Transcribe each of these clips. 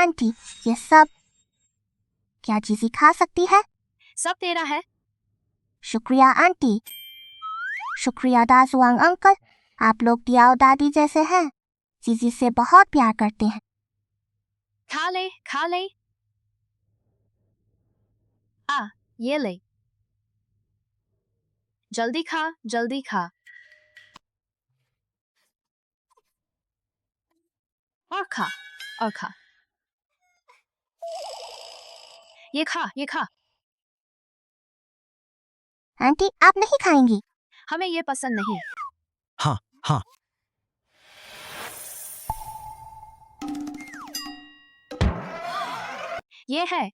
Aunty, ये सब क्या जीजी खा सकती है? सब तेरा है। शुक्रिया आंटी। शुक्रिया दाजुआंग अंकल, आप लोग दियाओ दादी जैसे हैं, जीजी से बहुत प्यार करते हैं। खा ले खा ले। आ ये ले, जल्दी खा जल्दी खा। और खा और खा। ये खा ये खा। आंटी आप नहीं खाएंगी? हमें ये पसंद नहीं। हाँ हाँ। ये है।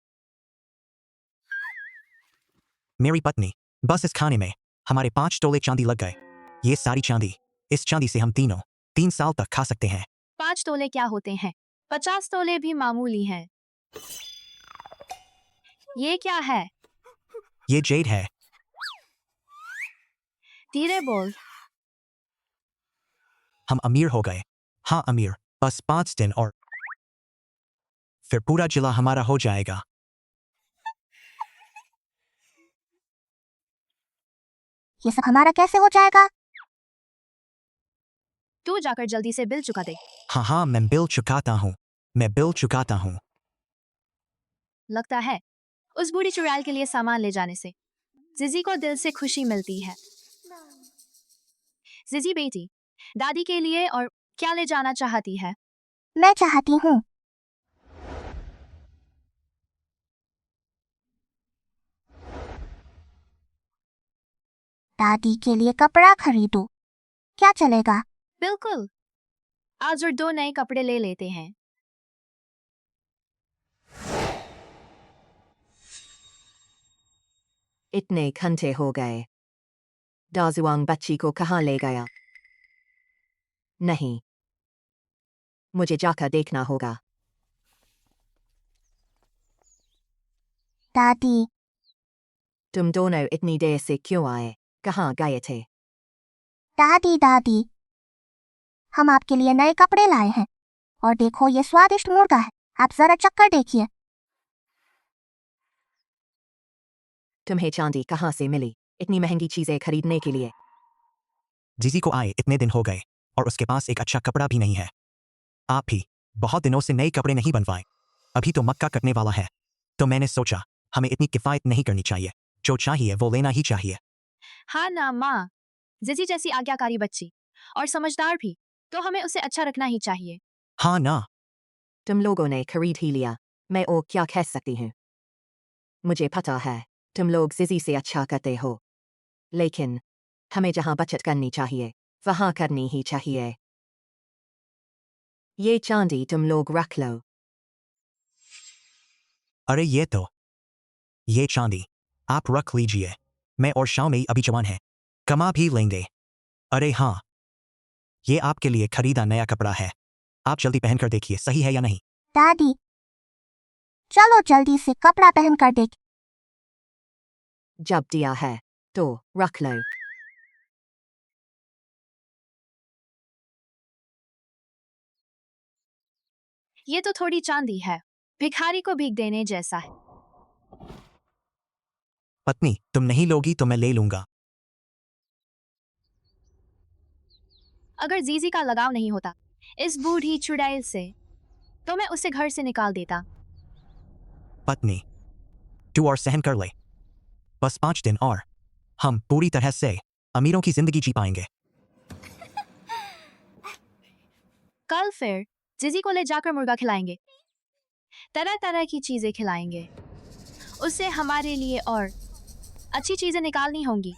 मेरी पत्नी, बस इस खाने में हमारे 5 तोले चांदी लग गए। ये सारी चांदी, इस चांदी से हम तीनों 3 साल तक खा सकते हैं। 5 तोले क्या होते हैं? 50 तोले भी मामूली हैं। ये क्या है? ये जेड है। धीरे बोल। हम अमीर हो गए। हाँ अमीर, बस 5 दिन और फिर पूरा जिला हमारा हो जाएगा। ये सब हमारा कैसे हो जाएगा? तू जाकर जल्दी से बिल चुका दे। हाँ हाँ, मैं बिल चुकाता हूँ, मैं बिल चुकाता हूँ। लगता है उस बूढ़ी चुड़ैल के लिए सामान ले जाने से जिजी को दिल से खुशी मिलती है। जिजी बेटी, दादी के लिए और क्या ले जाना चाहती है? मैं चाहती हूँ दादी के लिए कपड़ा खरीदो, क्या चलेगा? बिल्कुल, आज और 2 नए कपड़े ले लेते हैं। इतने घंटे हो गए। दाजुआंग बच्ची को कहाँ ले गया? नहीं, मुझे जाकर देखना होगा। दादी, तुम दोनों इतनी देर से क्यों आए? कहाँ गए थे? दादी दादी, हम आपके लिए नए कपड़े लाए हैं। और देखो ये स्वादिष्ट मुर्गा है, आप जरा चक्कर देखिए। तुम्हें चांदी कहाँ से मिली इतनी महंगी चीजें खरीदने के लिए? जीजी को आए इतने दिन हो गए और उसके पास एक अच्छा कपड़ा भी नहीं है। आप भी बहुत दिनों से नए कपड़े नहीं बनवाए। अभी तो मक्का कटने वाला है, तो मैंने सोचा हमें इतनी किफायत नहीं करनी चाहिए, जो चाहिए वो लेना ही चाहिए। हाँ ना माँ, जिजी जैसी आज्ञाकारी बच्ची और समझदार भी, तो हमें उसे अच्छा रखना ही चाहिए। हाँ ना। तुम लोगों ने खरीद ही लिया, मैं और क्या कह सकती हूँ? मुझे पता है तुम लोग जिजी से अच्छा करते हो, लेकिन हमें जहाँ बचत करनी चाहिए वहाँ करनी ही चाहिए। ये चांदी तुम लोग रख लो। अरे ये चांदी आप रख लीजिए, मैं और शाओमी अभी जवान हैं, कमा भी लेंगे। अरे हाँ, ये आपके लिए खरीदा नया कपड़ा है, आप जल्दी पहनकर देखिए सही है या नहीं। दादी, चलो जल्दी से कपड़ा पहन कर देख। जब दिया है तो रख लो। ये तो थोड़ी चांदी है, भिखारी को भीख देने जैसा है। पत्नी, तुम नहीं लोगी तो मैं ले लूंगा। अगर जीजी का लगाव नहीं होता इस बूढ़ी चुड़ैल से, तो मैं उसे घर से निकाल देता। पत्नी, तू और सहन कर ले, बस 5 दिन और हम पूरी तरह से अमीरों की जिंदगी जी पाएंगे। कल फिर जिजी को ले जाकर मुर्गा खिलाएंगे, तरह तरह की चीजें खिलाएंगे, उससे हमारे लिए और अच्छी चीजें निकालनी होंगी।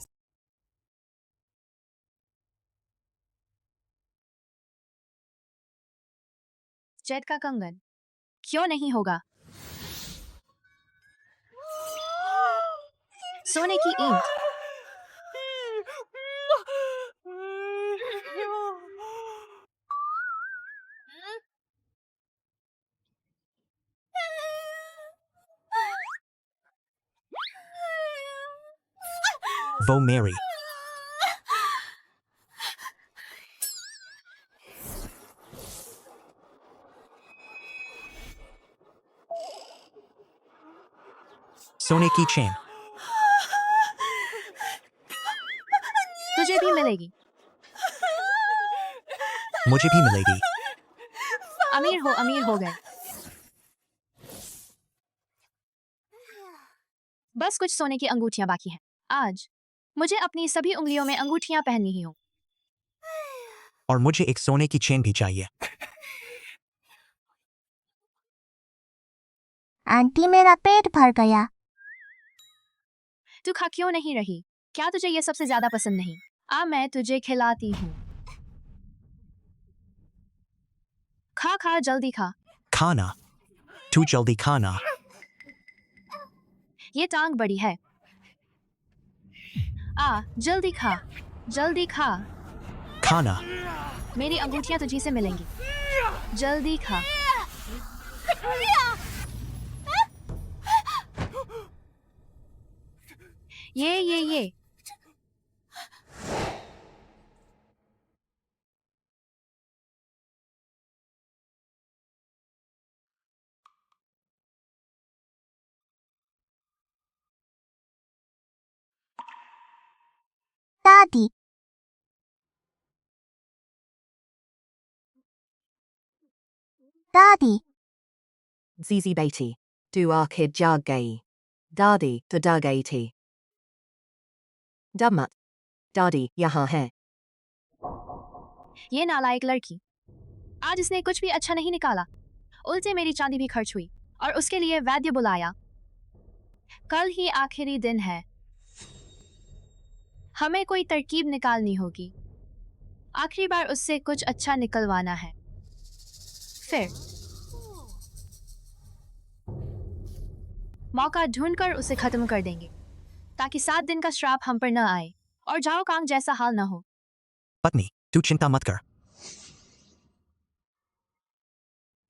जैद का कंगन क्यों नहीं होगा? सोने की ईंट, वो मेरी सोने की चेन। तुझे भी मिलेगी। मुझे भी मिलेगी। अमीर हो गए। बस कुछ सोने की अंगूठियां बाकी हैं। आज मुझे अपनी सभी उंगलियों में अंगूठियां पहननी ही हों। और मुझे एक सोने की चेन भी चाहिए। आंटी मेरा पेट भर गया। तू खा क्यों नहीं रही? क्या तुझे ये सबसे ज्यादा पसंद नहीं? आ मैं तुझे खिलाती हूँ। खा खा जल्दी खा। खाना। तू जल्दी खाना। ये टांग बड़ी है। आ जल्दी खा। जल्दी खा। खाना। मेरी अंगूठियां तुझी से मिलेंगी। जल्दी खा। ये दादी। दादी। जीजी बेटी, तू आखिर जाग गई। दादी तो डर गई थी। डर मत, दादी यहाँ है। ये नालायक लड़की। आज इसने कुछ भी अच्छा नहीं निकाला। उल्टे मेरी चांदी भी खर्च हुई और उसके लिए वैद्य बुलाया। कल ही आखिरी दिन है। हमें कोई तरकीब निकालनी होगी। आखिरी बार उससे कुछ अच्छा निकलवाना है। फिर मौका ढूंढकर उसे खत्म कर देंगे ताकि 7 दिन का श्राप हम पर न आए और जाओ कांग जैसा हाल न हो। पत्नी, तू चिंता मत कर।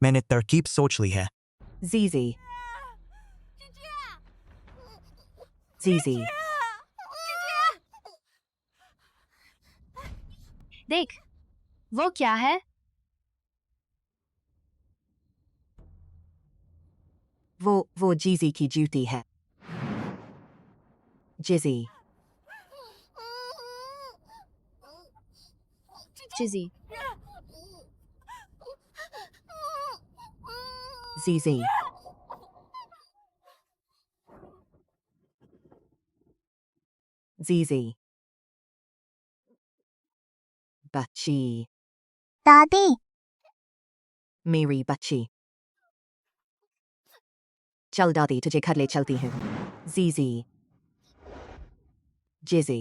मैंने तरकीब सोच ली है। जीजी। जीजी। देख, वो क्या है? वो जीजी की जूती है। जिजी। चिजी। जीजी। जीजी। बच्ची। दादी। मेरी बच्ची। चल दादी तुझे घर ले चलती हूँ। जीजी। जिजी।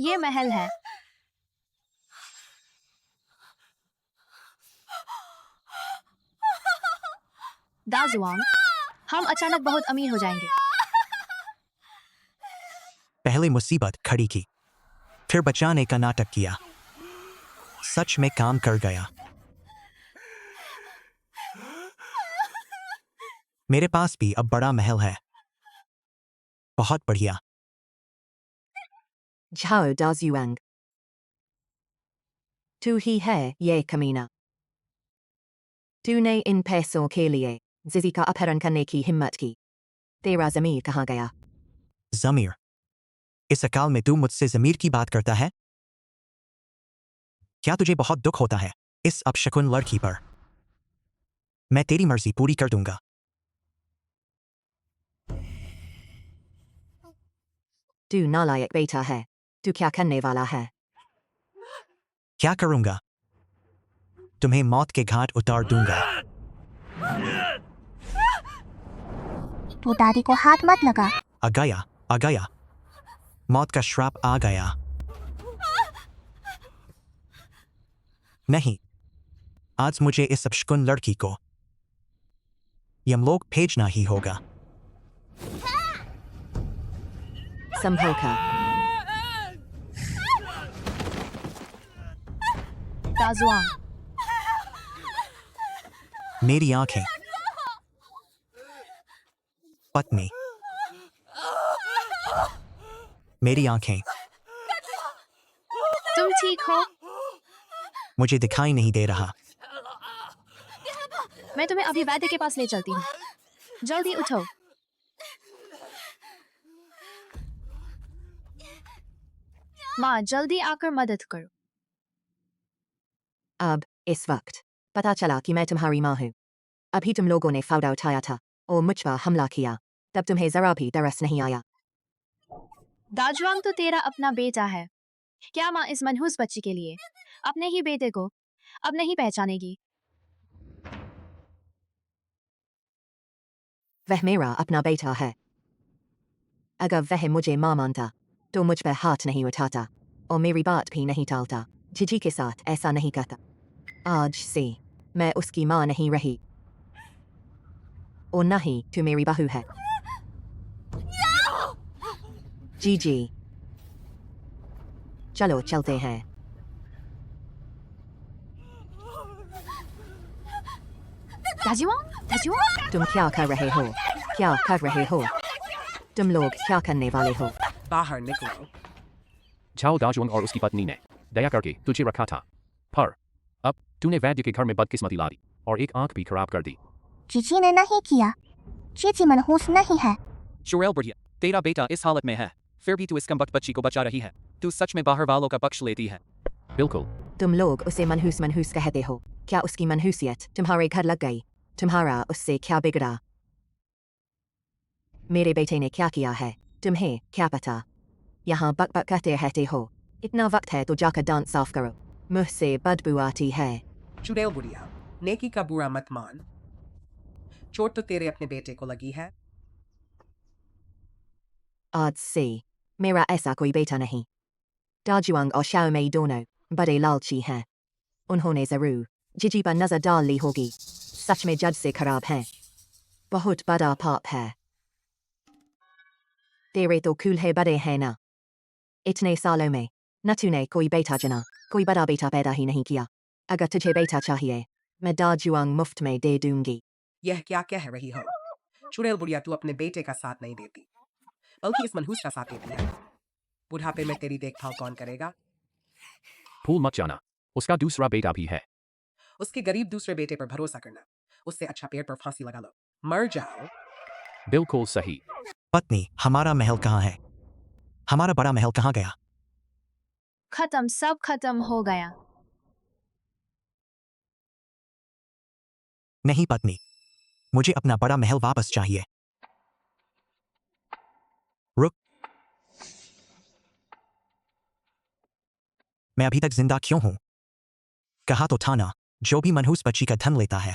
ये महल है। दाजुआंग, हम अचानक बहुत अमीर हो जाएंगे। पहले मुसीबत खड़ी की, फिर बचाने का नाटक किया। सच में काम कर गया। मेरे पास भी अब बड़ा महल है। बहुत बढ़िया। झाओ दाजुआंग। तू ही है ये कमीना। तूने इन पैसों के लिए जिजी का अपहरण करने की हिम्मत की। तेरा जमीर कहाँ गया? जमीर? इस अकाल में तू मुझसे जमीर की बात करता है? क्या तुझे बहुत दुख होता है इस अपशकुन लड़की पर? मैं तेरी मर्जी पूरी कर दूंगा। तू नालायक बेटा है। तू क्या करने वाला है? क्या करूंगा? तुम्हें मौत के घाट उतार दूंगा। तू दादी को हाथ मत लगा। आ गया। मौत का श्राप आ गया। नहीं, आज मुझे इस अपशकुन लड़की को यमलोक भेजना ही होगा। संभल कर। दाजुआंग, मेरी आंखें। पत्नी, मेरी आंखें। तुम ठीक हो? मुझे दिखाई नहीं दे रहा। मैं तुम्हें अभी वैद्य के पास ले चलती हूँ। जल्दी उठो। माँ, जल्दी आकर मदद करो। अब इस वक्त पता चला कि मैं तुम्हारी माँ हूँ। अभी तुम लोगों ने फायदा उठाया था और मुझ पर हमला किया, तब तुम्हें जरा भी तरस नहीं आया। दाजुआंग तो तेरा अपना बेटा है। क्या माँ इस मनहूस बच्ची के लिए अपने ही बेटे को अब नहीं पहचानेगी? वह मेरा अपना बेटा है। अगर वह मुझे माँ मानता तो मुझ पर हाथ नहीं उठाता और मेरी बात भी नहीं टालता। जीजी के साथ ऐसा नहीं करता। आज से मैं उसकी माँ नहीं रही और न ही तू मेरी बहू है। जीजी, चलो चलते हैं। दाजुआंग, तुम क्या कर रहे हो? क्या कर रहे हो? तुम लोग क्या करने वाले हो? बाहर निकलो। झाओ दाजुंग और उसकी पत्नी ने दया करके तुझे रखा था, पर अब तूने वैद्य के घर में बदकिस्मती ला दी और एक आंख भी खराब कर दी। जीजी ने नहीं किया। जीजी मनहूस नहीं है। शुरेल बढ़िया, तेरा बेटा इस हालत में है, फिर भी तू इस कमबख्त बच्ची को बचा रही है। तू सच में बाहर वालों का पक्ष लेती है। बिल्कुल। तुम लोग उसे मनहूस मनहूस कहते हो। क्या उसकी मनहूसियत तुम्हारे घर लग गई? तुम्हारा उससे क्या बिगड़ा? मेरे बेटे ने क्या किया है तुम्हें क्या पता? यहाँ बक बक कहते रहते हो। इतना वक्त है तो जाकर दांत साफ करो, मुझसे बदबू आती है। चुड़ैल बुढ़िया, नेकी का बुरा मत मान। चोट तो तेरे अपने बेटे को लगी है। आज से मेरा ऐसा कोई बेटा नहीं। दाजुआंग और शाओमेई दोनों बड़े लालची हैं। उन्होंने जरूर जीजी पर नजर डाल ली होगी। सच में जज से खराब हैं। बहुत बड़ा पाप है। तेरे तो कूल्हे बड़े हैं ना। इतने सालों में न तूने कोई बेटा जना, कोई बड़ा बेटा पैदा ही नहीं किया। अगर तुझे बेटा चाहिए मैं दाजुआंग मुफ्त में दे दूंगी। यह क्या कह रही हो? चुड़ैल बुढ़िया, तू अपने बेटे का साथ नहीं देती, बल्कि इस मनहूस का साथ देती है। बुढ़ापे में तेरी देखभाल कौन करेगा? भूल मत जाना, उसका दूसरा बेटा भी है। उसके गरीब दूसरे बेटे पर भरोसा करना। उससे अच्छा पेड़ पर फांसी लगा लो, मर जाओ। बिल्कुल सही। पत्नी, हमारा महल कहाँ है? हमारा बड़ा महल कहाँ गया? खत्म, सब खत्म हो गया। नहीं पत्नी, मुझे अपना बड़ा महल वापस चाहिए। रुक, मैं अभी तक जिंदा क्यों हूं? कहा तो था ना, जो भी मनहूस बच्ची का धन लेता है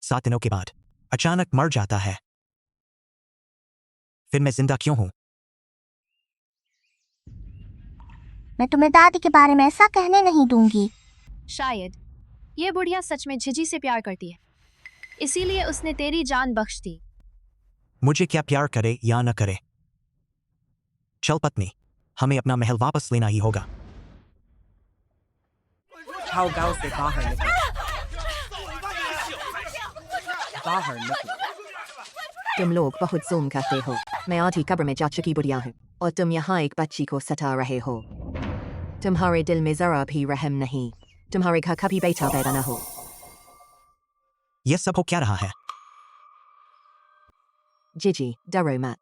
7 दिनों के बाद अचानक मर जाता है। फिर मैं जिंदा क्यों हूं? मैं तुम्हें दादी के बारे में ऐसा कहने नहीं दूंगी। शायद ये बुढ़िया सच में जीजी से प्यार करती है, इसीलिए उसने तेरी जान बख्श दी। मुझे क्या प्यार करे या न करे, चल पत्नी, हमें अपना महल वापस लेना ही होगा। झाओ, गांव से बाहर निकलो। बाहर निकलो। तुम लोग बहुत जुल्म करते हो। मैं आधी कब्र में जा चुकी बुढ़िया हूँ और तुम यहाँ एक बच्ची को सता रहे हो। तुम्हारे दिल में जरा भी रहम नहीं। तुम्हारे घर कभी बेटा पैदा न हो। यह सब हो क्या रहा है? जीजी, डरो मत।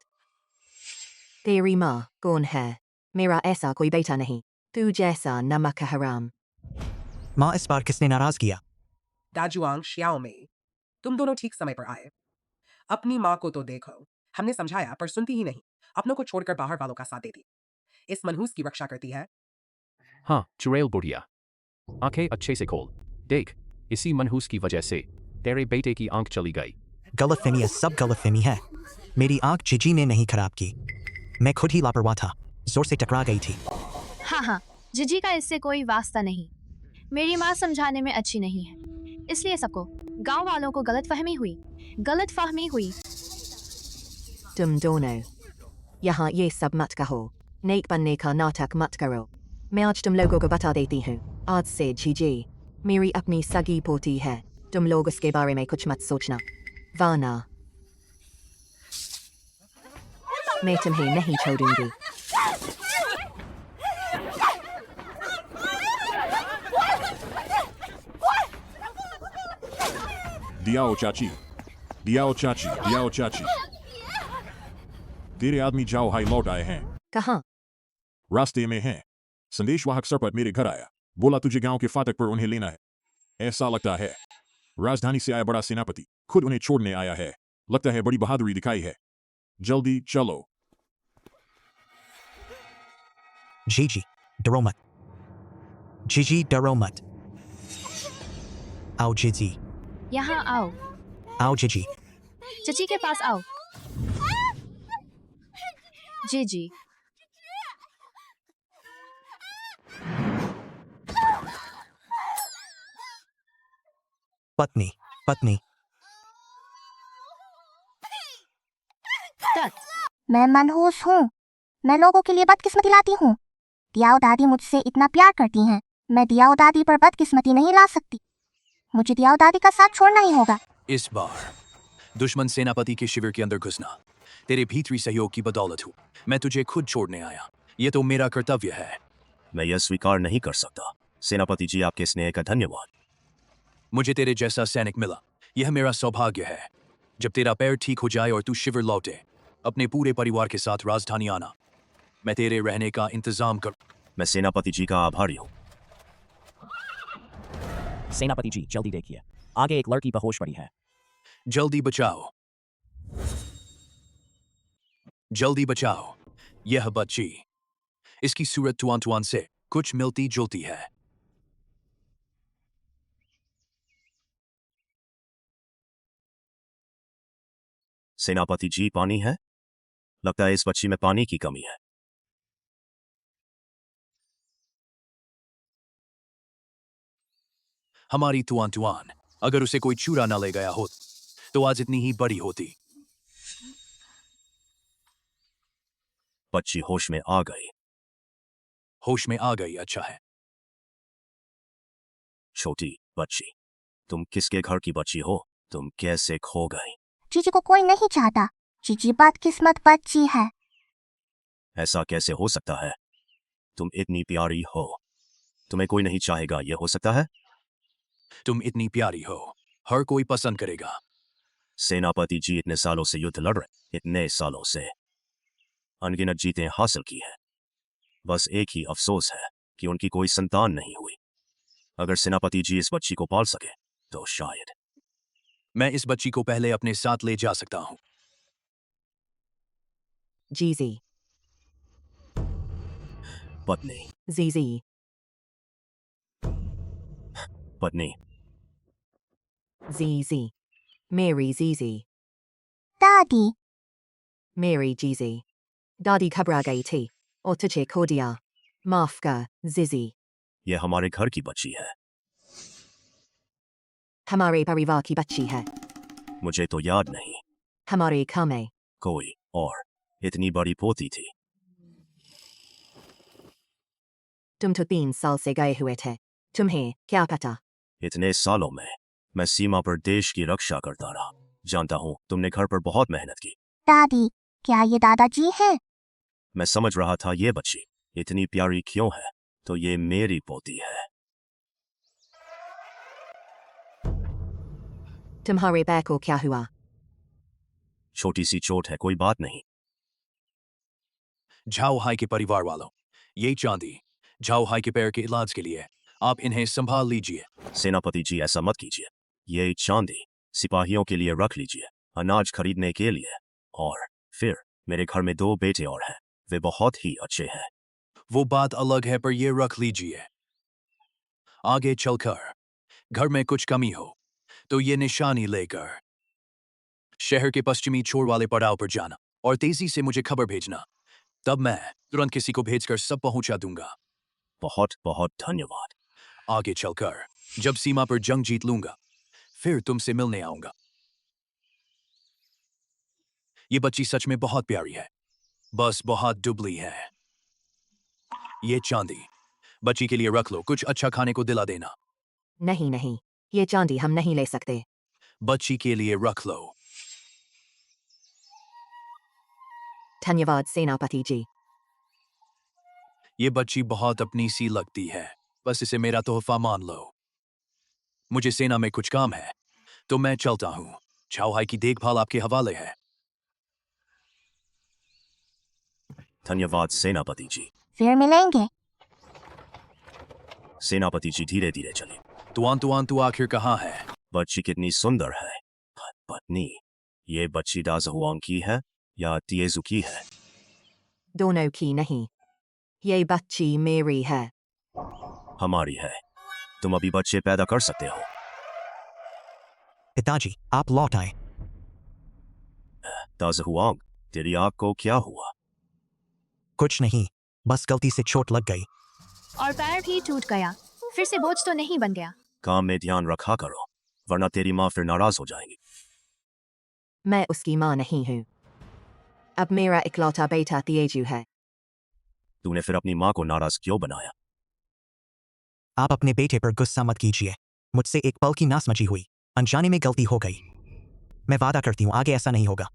तेरी माँ कौन है? मेरा ऐसा कोई बेटा नहीं। तू जैसा नमक हराम। माँ, इस बार किसने नाराज किया? दाजुआंग, शाओमेई, तुम दोनों ठीक समय पर आए। अपनी माँ को तो देखो, हमने समझाया पर सुनती ही नहीं। अपनों को छोड़कर बाहर वालों का साथ देती। इस मनहूस की रक्षा करती है। हाँ चुड़ैल बुढ़िया, आंखें अच्छे से खोल। देख, इसी मनहूस की वजह से तेरे बेटे की आंख चली गई। गलतफहमी, है सब गलतफहमी है। मेरी आंख जीजी ने नहीं खराब की, मैं खुद ही लापरवाह था, जोर से टकरा गई थी। हाँ, जीजी का इससे कोई वास्ता नहीं। मेरी माँ समझाने में अच्छी नहीं है, इसलिए सबको, गांव वालों को गलतफहमी हुई। तुम दोनों यहाँ ये सब मत कहो। नेक बनने का नाटक मत करो। मैं आज तुम लोगों को बता देती हूँ। आज से जीजी मेरी अपनी सगी पोती है। तुम लोग उसके बारे में कुछ मत सोचना, वरना मैं तुम्हें नहीं छोड़ूंगी। दियाओ चाची, दियाओ चाची, दियाओ चाची। तेरे आदमी जाओ हाई लौट आए हैं, कहाँ? रास्ते में हैं। संदेशवाहक सरपट मेरे घर आया, बोला तुझे गांव के फाटक पर उन्हें लेना है। ऐसा लगता है राजधानी से आया बड़ा सेनापति खुद उन्हें छोड़ने आया है। लगता है बड़ी बहादुरी दिखाई है। जल्दी चलो। जीजी, डरो मत। जीजी, डरो मत। आओ जीजी, यहाँ आओ। आओ जीजी। चची के पास आओ। जीजी, पत्नी, पत्नी। तत। मैं मनहूस हूँ। मैं लोगों के लिए बदकिस्मती लाती हूँ। दियाओ दादी मुझसे इतना प्यार करती हैं। मैं दियाओ दादी पर बदकिस्मती नहीं ला सकती। मुझे दियाओ दादी का साथ छोड़ना ही होगा। इस बार दुश्मन सेनापति के शिविर के अंदर घुसना तेरे भीतरी सहयोग की बदौलत हूँ। मैं तुझे खुद छोड़ने आया। ये तो मेरा कर्तव्य है। मैं यह स्वीकार नहीं कर सकता। सेनापति जी, आपके स्नेह का धन्यवाद। मुझे तेरे जैसा सैनिक मिला, यह मेरा सौभाग्य है। जब तेरा पैर ठीक हो जाए और तू शिविर लौटे, अपने पूरे परिवार के साथ राजधानी आना। मैं तेरे रहने का इंतजाम कर। मैं सेनापति जी का आभारी हूँ। सेनापति जी, जल्दी देखिए, आगे एक लड़की बेहोश पड़ी है। जल्दी बचाओ, जल्दी बचाओ। यह बच्ची, इसकी सूरत टुआन टुआन से कुछ मिलती जुलती है। सेनापति जी, पानी है? लगता है इस बच्ची में पानी की कमी है। हमारी टुआन टुआन, अगर उसे कोई चूरा न ले गया हो तो आज इतनी ही बड़ी होती। बच्ची होश में आ गई। होश में आ गई, अच्छा है। छोटी बच्ची, तुम किसके घर की बच्ची हो? तुम कैसे खो गई? जीजी को कोई नहीं चाहता। जीजी बदकिस्मत बच्ची है। ऐसा कैसे हो सकता है? तुम इतनी प्यारी हो, तुम्हें कोई नहीं चाहेगा, यह हो सकता है? तुम इतनी प्यारी हो, हर कोई पसंद करेगा। सेनापति जी इतने सालों से युद्ध लड़ रहे, इतने सालों से अनगिनत जीतें हासिल की है। बस एक ही अफसोस है कि उनकी कोई संतान नहीं हुई। अगर सेनापति जी इस बच्ची को पाल सके तो शायद। मैं इस बच्ची को पहले अपने साथ ले जा सकता हूं। जीजी, पत्नी, जीजी, पत्नी, जीजी, मेरी जीजी, दादी, मेरी जीजी। दादी घबरा गई थी और तुझे खो दिया। माफ कर जीजी। यह हमारे घर की बच्ची है। हमारे परिवार की बच्ची है। मुझे तो याद नहीं हमारे घर में कोई और इतनी बड़ी पोती थी। तुम तो 3 साल से गए हुए थे, तुम्हें क्या पता? इतने सालों में मैं सीमा पर देश की रक्षा करता रहा। जानता हूँ तुमने घर पर बहुत मेहनत की। दादी, क्या ये दादाजी हैं? मैं समझ रहा था ये बच्ची इतनी प्यारी क्यों है, तो ये मेरी पोती है। तुम्हारे पैर को क्या हुआ? छोटी सी चोट है, कोई बात नहीं। झाओ हाई के परिवार वालों, ये चांदी झाओ हाई के पैर के इलाज के लिए, आप इन्हें संभाल लीजिए। सेनापति जी, ऐसा मत कीजिए। ये चांदी सिपाहियों के लिए रख लीजिए, अनाज खरीदने के लिए। और फिर मेरे घर में 2 बेटे और हैं, वे बहुत ही अच्छे हैं। वो बात अलग है, पर ये रख लीजिए। आगे चलकर घर में कुछ कमी हो तो ये निशानी लेकर शहर के पश्चिमी छोर वाले पड़ाव पर जाना और तेजी से मुझे खबर भेजना। तब मैं तुरंत किसी को भेजकर सब पहुंचा दूंगा। बहुत बहुत धन्यवाद। आगे चलकर जब सीमा पर जंग जीत लूंगा, फिर तुमसे मिलने आऊंगा। ये बच्ची सच में बहुत प्यारी है, बस बहुत दुबली है। ये चांदी बच्ची के लिए रख लो, कुछ अच्छा खाने को दिला देना। नहीं नहीं, ये चांदी हम नहीं ले सकते। बच्ची के लिए रख लो। धन्यवाद सेनापति जी। ये बच्ची बहुत अपनी सी लगती है, बस इसे मेरा तोहफा मान लो। मुझे सेना में कुछ काम है, तो मैं चलता हूँ। छाओहाई की देखभाल आपके हवाले है। धन्यवाद सेनापति जी। फिर मिलेंगे। सेनापति जी धीरे धीरे चले। तुआन तू आखिर कहाँ है? बच्ची कितनी सुंदर है। पत्नी, ये बच्ची दाजहुआंग की है या तिएजू की है? दोनों की नहीं, ये बच्ची मेरी है। हमारी है। तुम अभी बच्चे पैदा कर सकते हो। पिताजी, आप लौट आए। दाजहुआंग, तेरी आँख को क्या हुआ? कुछ नहीं, बस गलती से चोट लग गई। और पैर भी टूट गया। फिर से बोझ तो नहीं बन गया। काम में ध्यान रखा करो, वरना तेरी माँ फिर नाराज हो जाएगी। मैं उसकी माँ नहीं हूँ। अब मेरा इकलौता बेटा तिएजू है। तूने फिर अपनी माँ को नाराज क्यों बनाया? आप अपने बेटे पर गुस्सा मत कीजिए। मुझसे एक पल की नासमझी हुई, अनजाने में गलती हो गई। मैं वादा करती हूँ आगे ऐसा नहीं होगा।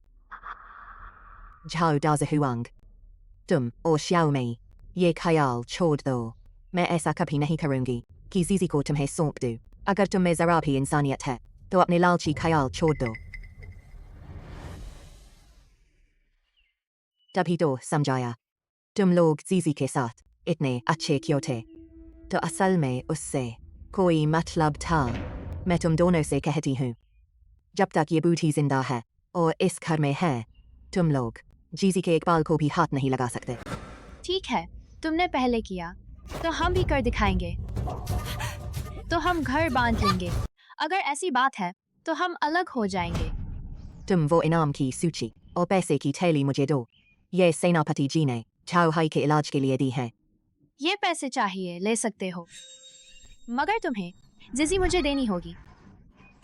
झाओ दाजहुआंग, तुम और श्याओमई, ये ख्याल छोड़ दो। मैं ऐसा कभी नहीं करूंगी कि जीजी को तुम्हें सौंप दूं। अगर तुम में जरा भी इंसानियत है तो अपने लालची ख्याल छोड़ दो। तभी तो समझाया, तुम लोग जीजी के साथ इतने अच्छे क्यों थे। तो असल में उससे कोई मतलब था। मैं तुम दोनों से कहती हूँ, जब तक ये बूढ़ी जिंदा है और इस घर में है, तुम लोग जीजी के एक बाल को भी हाथ नहीं लगा सकते। ठीक है, तुमने पहले किया तो हम भी कर दिखाएंगे। तो हम घर बांध लेंगे। अगर ऐसी बात है तो हम अलग हो जाएंगे। तुम वो इनाम की सूची और पैसे की थैली मुझे दो। ये सेनापति जी ने छाओहाई के इलाज के लिए दी है। ये पैसे चाहिए ले सकते हो, मगर तुम्हें जिजी मुझे देनी होगी।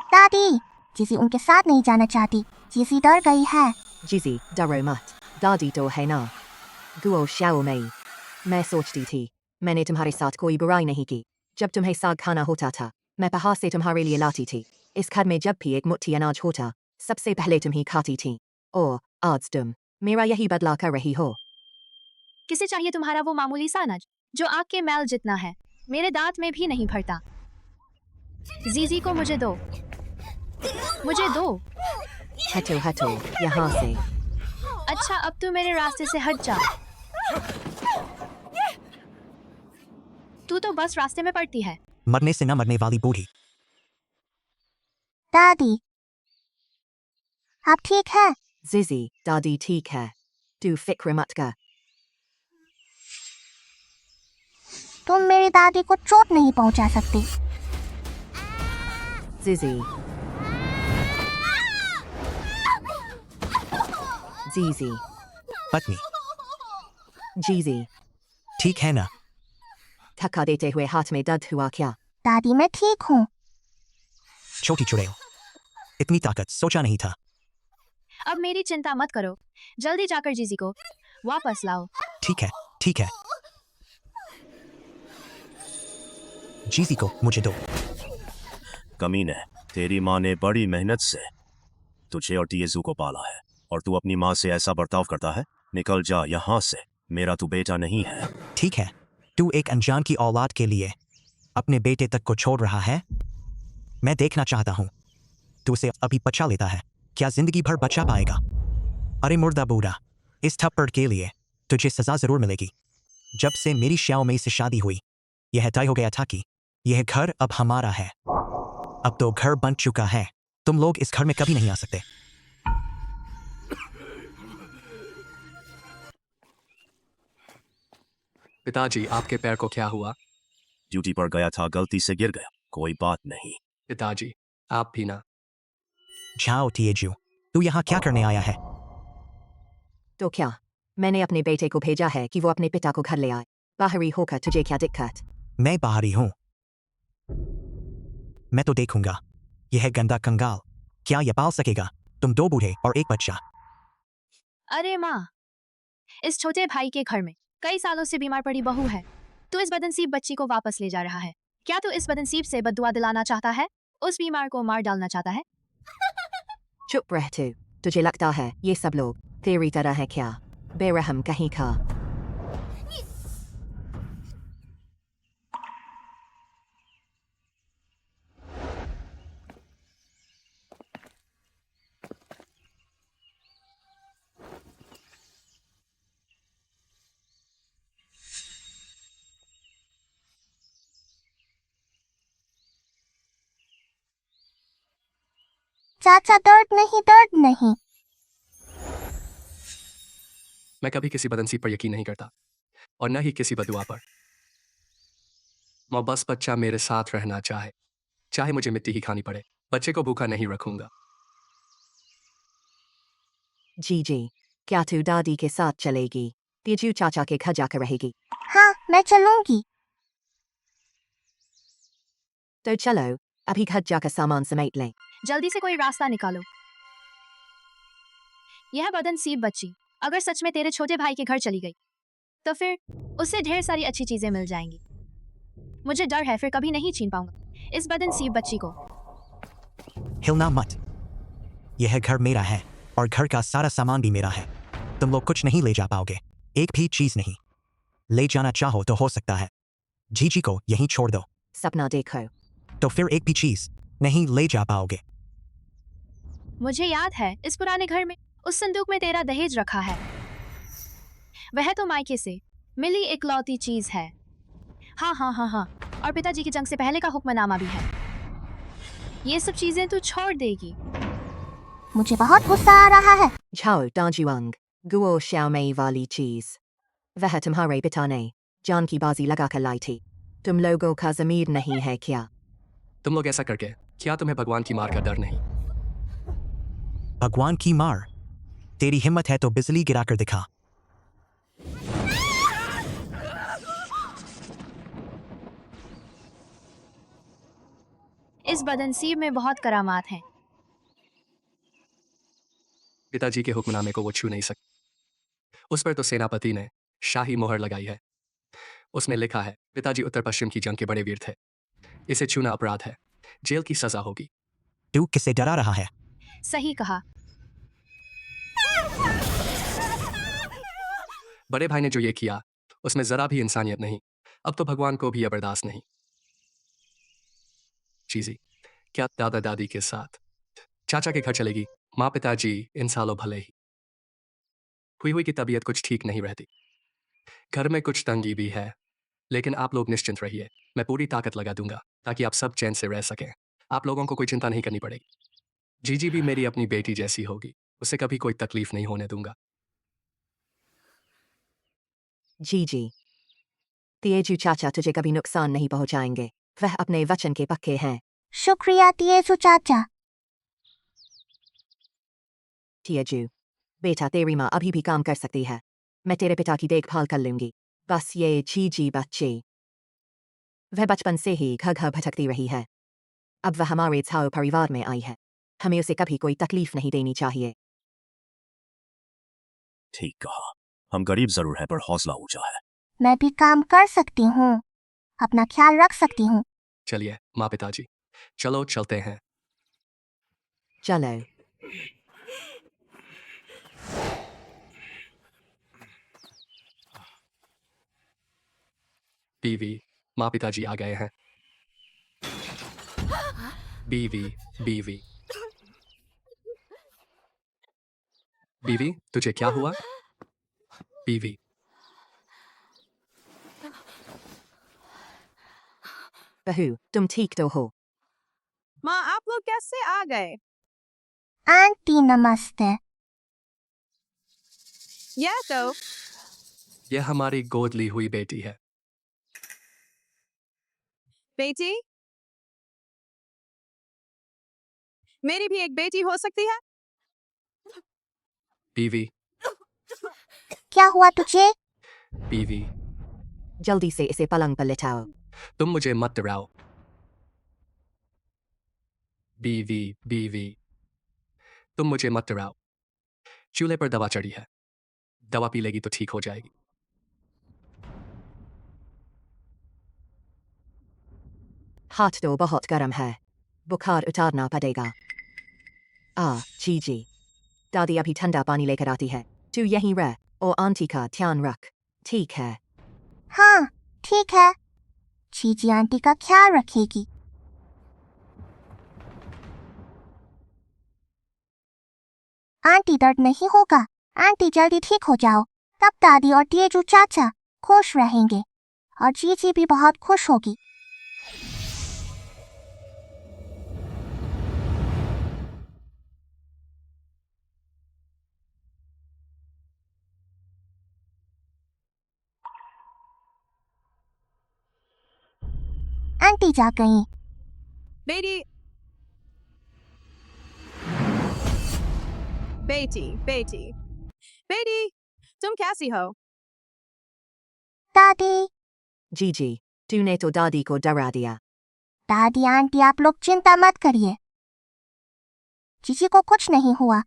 दादी, जीजी उनके साथ नहीं जाना चाहती। जीजी डर गई है। जीजी डरो मत, दादी तो है ना। गुओ श्याओमई, मैं सोचती थी मैंने तुम्हारे साथ कोई बुराई नहीं की। जब तुम्हें साग खाना होता था, मैं पहाड़ से तुम्हारे लिए लाती थी। इस घर में जब भी एक मुट्ठी अनाज होता, सबसे पहले तुम ही खाती थी। और आज तुम मेरा यही बदला कर रही हो। किसे चाहिए तुम्हारा वो मामूली सा अनाज जो आग के मैल जितना है, मेरे दांत में भी नहीं भरता। जीजी को मुझे दो, मुझे दो। हटो हटो यहाँ से। अच्छा, अब तू मेरे रास्ते से हट जा। तू तो बस रास्ते में पड़ती है। मरने से न मरने वाली बूढ़ी। दादी, आप ठीक है? जीजी, दादी ठीक है, तू फिक्र मत कर। तुम मेरी दादी को चोट नहीं पहुंचा सकती। जीजी, जीजी, पत्नी, जीजी, ठीक है ना? धक्का देते हुए हाथ में दर्द हुआ क्या? दादी, मैं ठीक हूँ। छोटी चुड़ैल, इतनी ताकत सोचा नहीं था। अब मेरी चिंता मत करो, जल्दी जाकर जीजी को वापस लाओ। ठीक है, ठीक है। जीजी को मुझे दो। कमीने, तेरी माँ ने बड़ी मेहनत से तुझे और तिएजू को पाला है, और तू अपनी माँ से ऐसा बर्ताव करता है? निकल जा यहाँ से, मेरा तू बेटा नहीं है। ठीक है, तू एक अनजान की औलाद के लिए अपने बेटे तक को छोड़ रहा है। मैं देखना चाहता हूँ तू उसे अभी बचा लेता है, क्या जिंदगी भर बचा पाएगा? अरे मुर्दा बूढ़ा, इस थप्पड़ के लिए तुझे सजा जरूर मिलेगी। जब से मेरी श्याओमई से शादी हुई, यह तय हो गया था कि यह घर अब हमारा है। अब तो घर बन चुका है, तुम लोग इस घर में कभी नहीं आ सकते। पिताजी, आपके पैर को क्या हुआ? ड्यूटी पर गया था, गलती से गिर गया, कोई बात नहीं। पिताजी, आप भी ना। जाओ तिएजू, तू यहाँ क्या करने आया है? तो क्या, मैंने अपने बेटे को भेजा है कि वो अपने पिता को घर ले आए। बाहरी होकर तुझे क्या दिक्कत? मैं बाहरी हूँ। मैं तो देखूंगा यह गंदा कंगाल क्या यह पाल सकेगा। तुम दो बूढ़े और एक बच्चा। अरे माँ, इस छोटे भाई के घर में कई सालों से बीमार पड़ी बहू है। तू इस बदनसीब बच्ची को वापस ले जा रहा है। क्या तू इस बदनसीब से बद्दुआ दिलाना चाहता है? उस बीमार को मार डालना चाहता है? चुप रह तू। तुझे लगता है ये सब लोग तेरी तरह है क्या? बेरहम कहीं का। चाचा दर्द नहीं। मैं कभी किसी बदनसीब पर यकीन नहीं करता और न ही किसी बदुआ पर। मैं बस बच्चा मेरे साथ रहना चाहे मुझे मिट्टी ही खानी पड़े, बच्चे को भूखा नहीं रखूंगा। जीजी, क्या तू दादी के साथ चलेगी? तेजू चाचा के घर जाकर रहेगी? हाँ, मैं चलूंगी। तो चलो, अभी घर जाकर सामान समेट लें। जल्दी से कोई रास्ता निकालो। यह बदनसीब बच्ची अगर सच में तेरे छोटे भाई के घर चली गई तो फिर उससे ढेर सारी अच्छी चीजें मिल जाएंगी। मुझे डर है फिर कभी नहीं छीन पाऊंगा इस बदनसीब बच्ची को। हिलना मत। यह घर मेरा है और घर का सारा सामान भी मेरा है। तुम लोग कुछ नहीं ले जा पाओगे, एक भी चीज नहीं। ले जाना चाहो तो हो सकता है जीजी को यहीं छोड़ दो। सपना देखो तो फिर एक भी चीज नहीं ले जा पाओगे। मुझे याद है इस पुराने घर में उस संदूक में तेरा दहेज रखा है। वह तो मायके से मिली इकलौती चीज है। हाँ, और पिताजी की जंग से पहले का हुक्मनामा भी है। ये सब चीजें तू छोड़ देगी। मुझे बहुत गुस्सा आ रहा है। झाओ दाजुआंग, गुओ श्याओमई वाली चीज वह तुम्हारे पिता ने जान की बाजी लगाकर लाई थी। तुम लोगों का ज़मीर नहीं है क्या? तुम लोग ऐसा करके क्या तुम्हें भगवान की मार का डर नहीं? भगवान की मार? तेरी हिम्मत है तो बिजली गिराकर दिखा। इस बदनसीब में बहुत करामात हैं। पिताजी के हुक्मनामे को वो छू नहीं सकते। उस पर तो सेनापति ने शाही मोहर लगाई है। उसमें लिखा है पिताजी उत्तर पश्चिम की जंग के बड़े वीर थे। इसे छूना अपराध है, जेल की सजा होगी। तू किसे डरा रहा है? सही कहा। बड़े भाई ने जो ये किया उसमें जरा भी इंसानियत नहीं। अब तो भगवान को भी यह बर्दाश्त नहीं। चीजी, क्या दादा दादी के साथ चाचा के घर चलेगी? माँ पिताजी इन सालों भले ही हुई की तबीयत कुछ ठीक नहीं रहती। घर में कुछ तंगी भी है, लेकिन आप लोग निश्चिंत रहिए। मैं पूरी ताकत लगा दूंगा ताकि आप सब चैन से रह सकें। आप लोगों को कोई चिंता नहीं करनी पड़ेगी। जीजी भी मेरी अपनी बेटी जैसी होगी, उसे कभी कोई तकलीफ नहीं होने दूंगा। जीजी, तेजू चाचा तुझे कभी नुकसान नहीं पहुंचाएंगे। वह अपने वचन के पक्के हैं। शुक्रिया तेजू चाचा। तेजू बेटा, तेरी माँ अभी भी काम कर सकती है। मैं तेरे पिता की देखभाल कर लूंगी। बस ये जीजी बच्ची, वह बचपन से ही घर भटकती रही है। अब वह हमारे झाओ परिवार में आई है। हमें उसे कभी कोई तकलीफ नहीं देनी चाहिए। ठीक कहा। हम गरीब जरूर है पर हौसला ऊंचा है। मैं भी काम कर सकती हूँ, अपना ख्याल रख सकती हूँ। चलिए माँ पिताजी, चलो चलते हैं। चलो। बीवी, माँ पिताजी आ गए हैं। बीवी, बीवी, बीवी, तुझे क्या हुआ? बीवी, बहू, तुम ठीक तो हो? माँ, आप लोग कैसे आ गए? आंटी नमस्ते। यह हमारी गोद ली हुई बेटी है। बेटी? मेरी भी एक बेटी हो सकती है? बीवी, क्या हुआ तुझे? बीवी, जल्दी से इसे पलंग पर लिटाओ। तुम मुझे मत डराओ। बीवी, बीवी, तुम मुझे मत डराओ। चूल्हे पर दवा चढ़ी है, दवा पी लेगी तो ठीक हो जाएगी। हाथ तो बहुत गर्म है, बुखार उतारना पड़ेगा। जीजी, दादी अभी ठंडा पानी लेकर आती है। तू यहीं रह और आंटी का ध्यान रख, ठीक है? हाँ, ठीक है। जीजी आंटी का ख्याल रखेगी। आंटी दर्द नहीं होगा। आंटी जल्दी ठीक हो जाओ, तब दादी और तेजू चाचा खुश रहेंगे और जीजी भी बहुत खुश होगी। आंटी जा गई। बेटी बेटी बेटी बेटी तुम कैसी हो? दादी जीजी, तूने तो दादी को डरा दिया। दादी आंटी आप लोग चिंता मत करिए, जीजी को कुछ नहीं हुआ।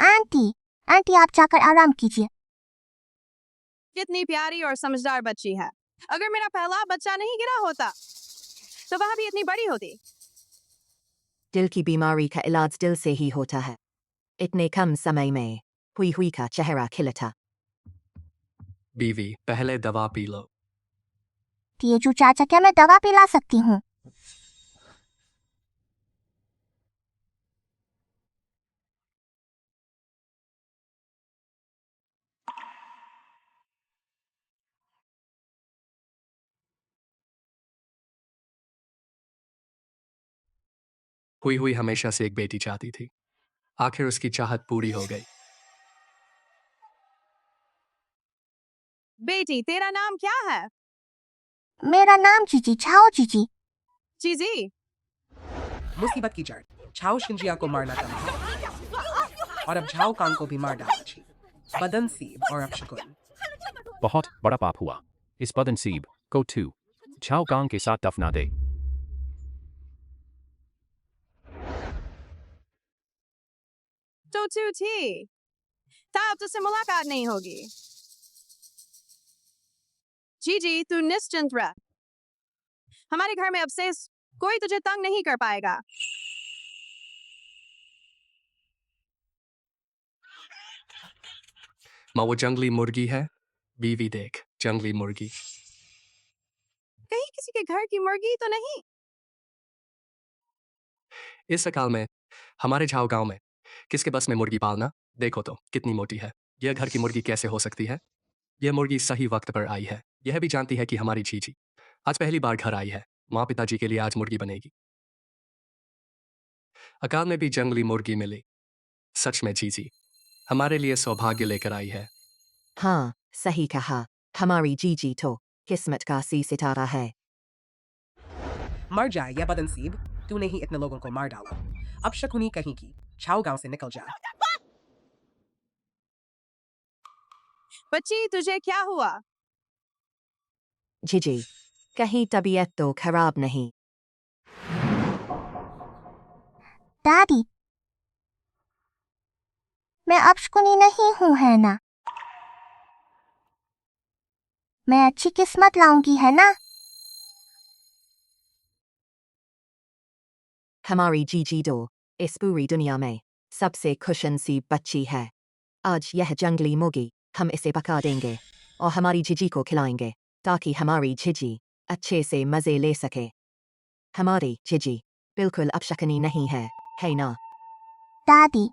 आंटी आंटी आप जाकर आराम कीजिए। कितनी प्यारी और समझदार बच्ची है। अगर मेरा पहला बच्चा नहीं गिरा होता तो वह भी इतनी बड़ी होती। दिल की बीमारी का इलाज दिल से ही होता है। इतने कम समय में हुई का चेहरा खिला था। बीवी, पहले दवा पी लो। तेजू चाचा क्या मैं दवा पिला सकती हूँ? हुई हमेशा से एक बेटी चाहती थी। आखिर उसकी चाहत पूरी हो गई। बेटी तेरा नाम क्या है? मेरा नाम जीजी छाओ जीजी। जीजी मुसीबत की जड़ छाओ शिंजिया को मारना चाहा और अब झाओ कांग को भी मार डाला थी। बदनसीब और अपशकुन। बहुत बड़ा पाप हुआ। इस बदनसीब को तू झाओ कांग के साथ दफना दे। तो तू थी तब तुझसे मुलाकात नहीं होगी। जीजी तू निश्चिंत रह, हमारे घर में अब से कोई तुझे तंग नहीं कर पाएगा। माँ वो जंगली मुर्गी है। बीवी देख, जंगली मुर्गी। कहीं किसी के घर की मुर्गी तो नहीं? इस अकाल में हमारे झाओ गांव में किसके बस में मुर्गी पालना? देखो तो कितनी मोटी है। यह घर की मुर्गी कैसे हो सकती है? यह मुर्गी सही वक्त पर आई है। यह भी जानती है कि हमारी जीजी आज पहली बार घर आई है। माँ पिताजी के लिए आज मुर्गी बनेगी। अकाल में भी जंगली मुर्गी मिली। सच में जीजी हमारे लिए सौभाग्य लेकर आई है। हाँ, सही कहा। हमारी जीजी तो किस्मत का सी सितारा है। मर जाए या बदनसीब, तूने ही इतने लोगों को मार डाला। अब शकुनी कहीं की छाओ गांव से निकल जा। बच्ची तुझे क्या हुआ? जीजी, कहीं तबीयत तो खराब नहीं? दादी मैं अपशकुनी नहीं हूँ है ना? मैं अच्छी किस्मत लाऊंगी है ना? हमारी जीजी तो इस पूरी दुनिया में सबसे खुशनसीब बच्ची है। आज यह जंगली मुर्गी हम इसे पका देंगे और हमारी जीजी को खिलाएंगे ताकि हमारी जीजी अच्छे से मजे ले सके। हमारी जीजी बिल्कुल अपशकुनी नहीं है ना? दादी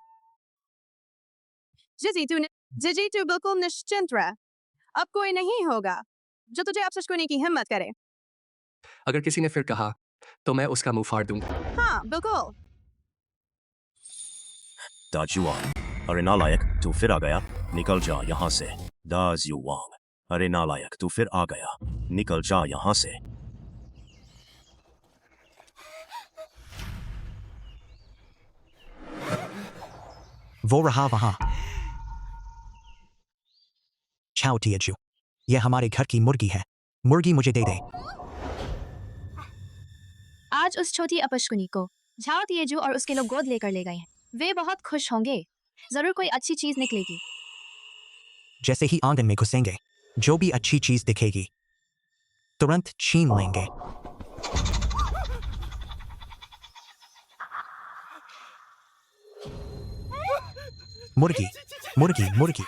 जीजी तू बिल्कुल निश्चिंत रह, अब कोई नहीं होगा जो तुझे अपशकुनी की हिम्मत करे। अगर किसी ने फिर कहा तो मैं उसका मुंह फाड़ दूंगा। हाँ बिल्कुल। दाजुआंग, अरे नालायक, तू फिर आ गया। निकल जा यहाँ से। दाजुआंग, अरे नालायक, तू फिर आ गया। निकल जा यहाँ से। वो रहा वहां। छाओ टियजू, यह हमारे घर की मुर्गी है। मुर्गी मुझे दे दे। आज उस छोटी अपशकुनी को झाओ तिएजू और उसके लोग गोद लेकर ले गए हैं। वे बहुत खुश होंगे। जरूर कोई अच्छी चीज निकलेगी। जैसे ही आंगन में घुसेंगे, जो भी अच्छी चीज दिखेगी तुरंत छीन लेंगे। मुर्गी मुर्गी मुर्गी।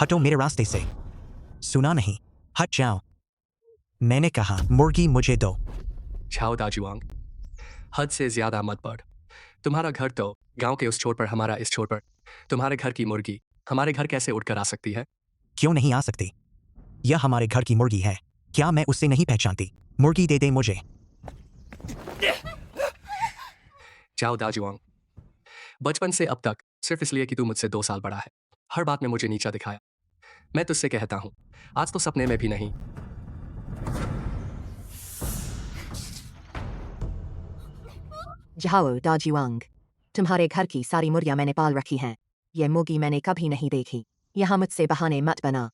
हटो मेरे रास्ते से। सुना नहीं? हट जाओ। मैंने कहा मुर्गी मुझे दो। छाओ दाजुआंग, हद से ज्यादा मत बढ़। तुम्हारा घर तो गांव के उस छोर पर, हमारा इस छोर पर। तुम्हारे घर की मुर्गी हमारे घर कैसे उड़कर आ सकती है? क्यों नहीं आ सकती? यह हमारे घर की मुर्गी है। क्या मैं उसे नहीं पहचानती? मुर्गी दे दे मुझे। जाओ दाजुआंग, बचपन से अब तक सिर्फ इसलिए कि तू मुझसे 2 साल बड़ा है हर बात में मुझे नीचा दिखाया मैं तुझसे कहता हूँ आज तो सपने में भी नहीं जाओ दाजुआंग तुम्हारे घर की सारी मुर्गियां मैंने पाल रखी हैं ये मुर्गी मैंने कभी नहीं देखी यहाँ मुझसे बहाने मत बना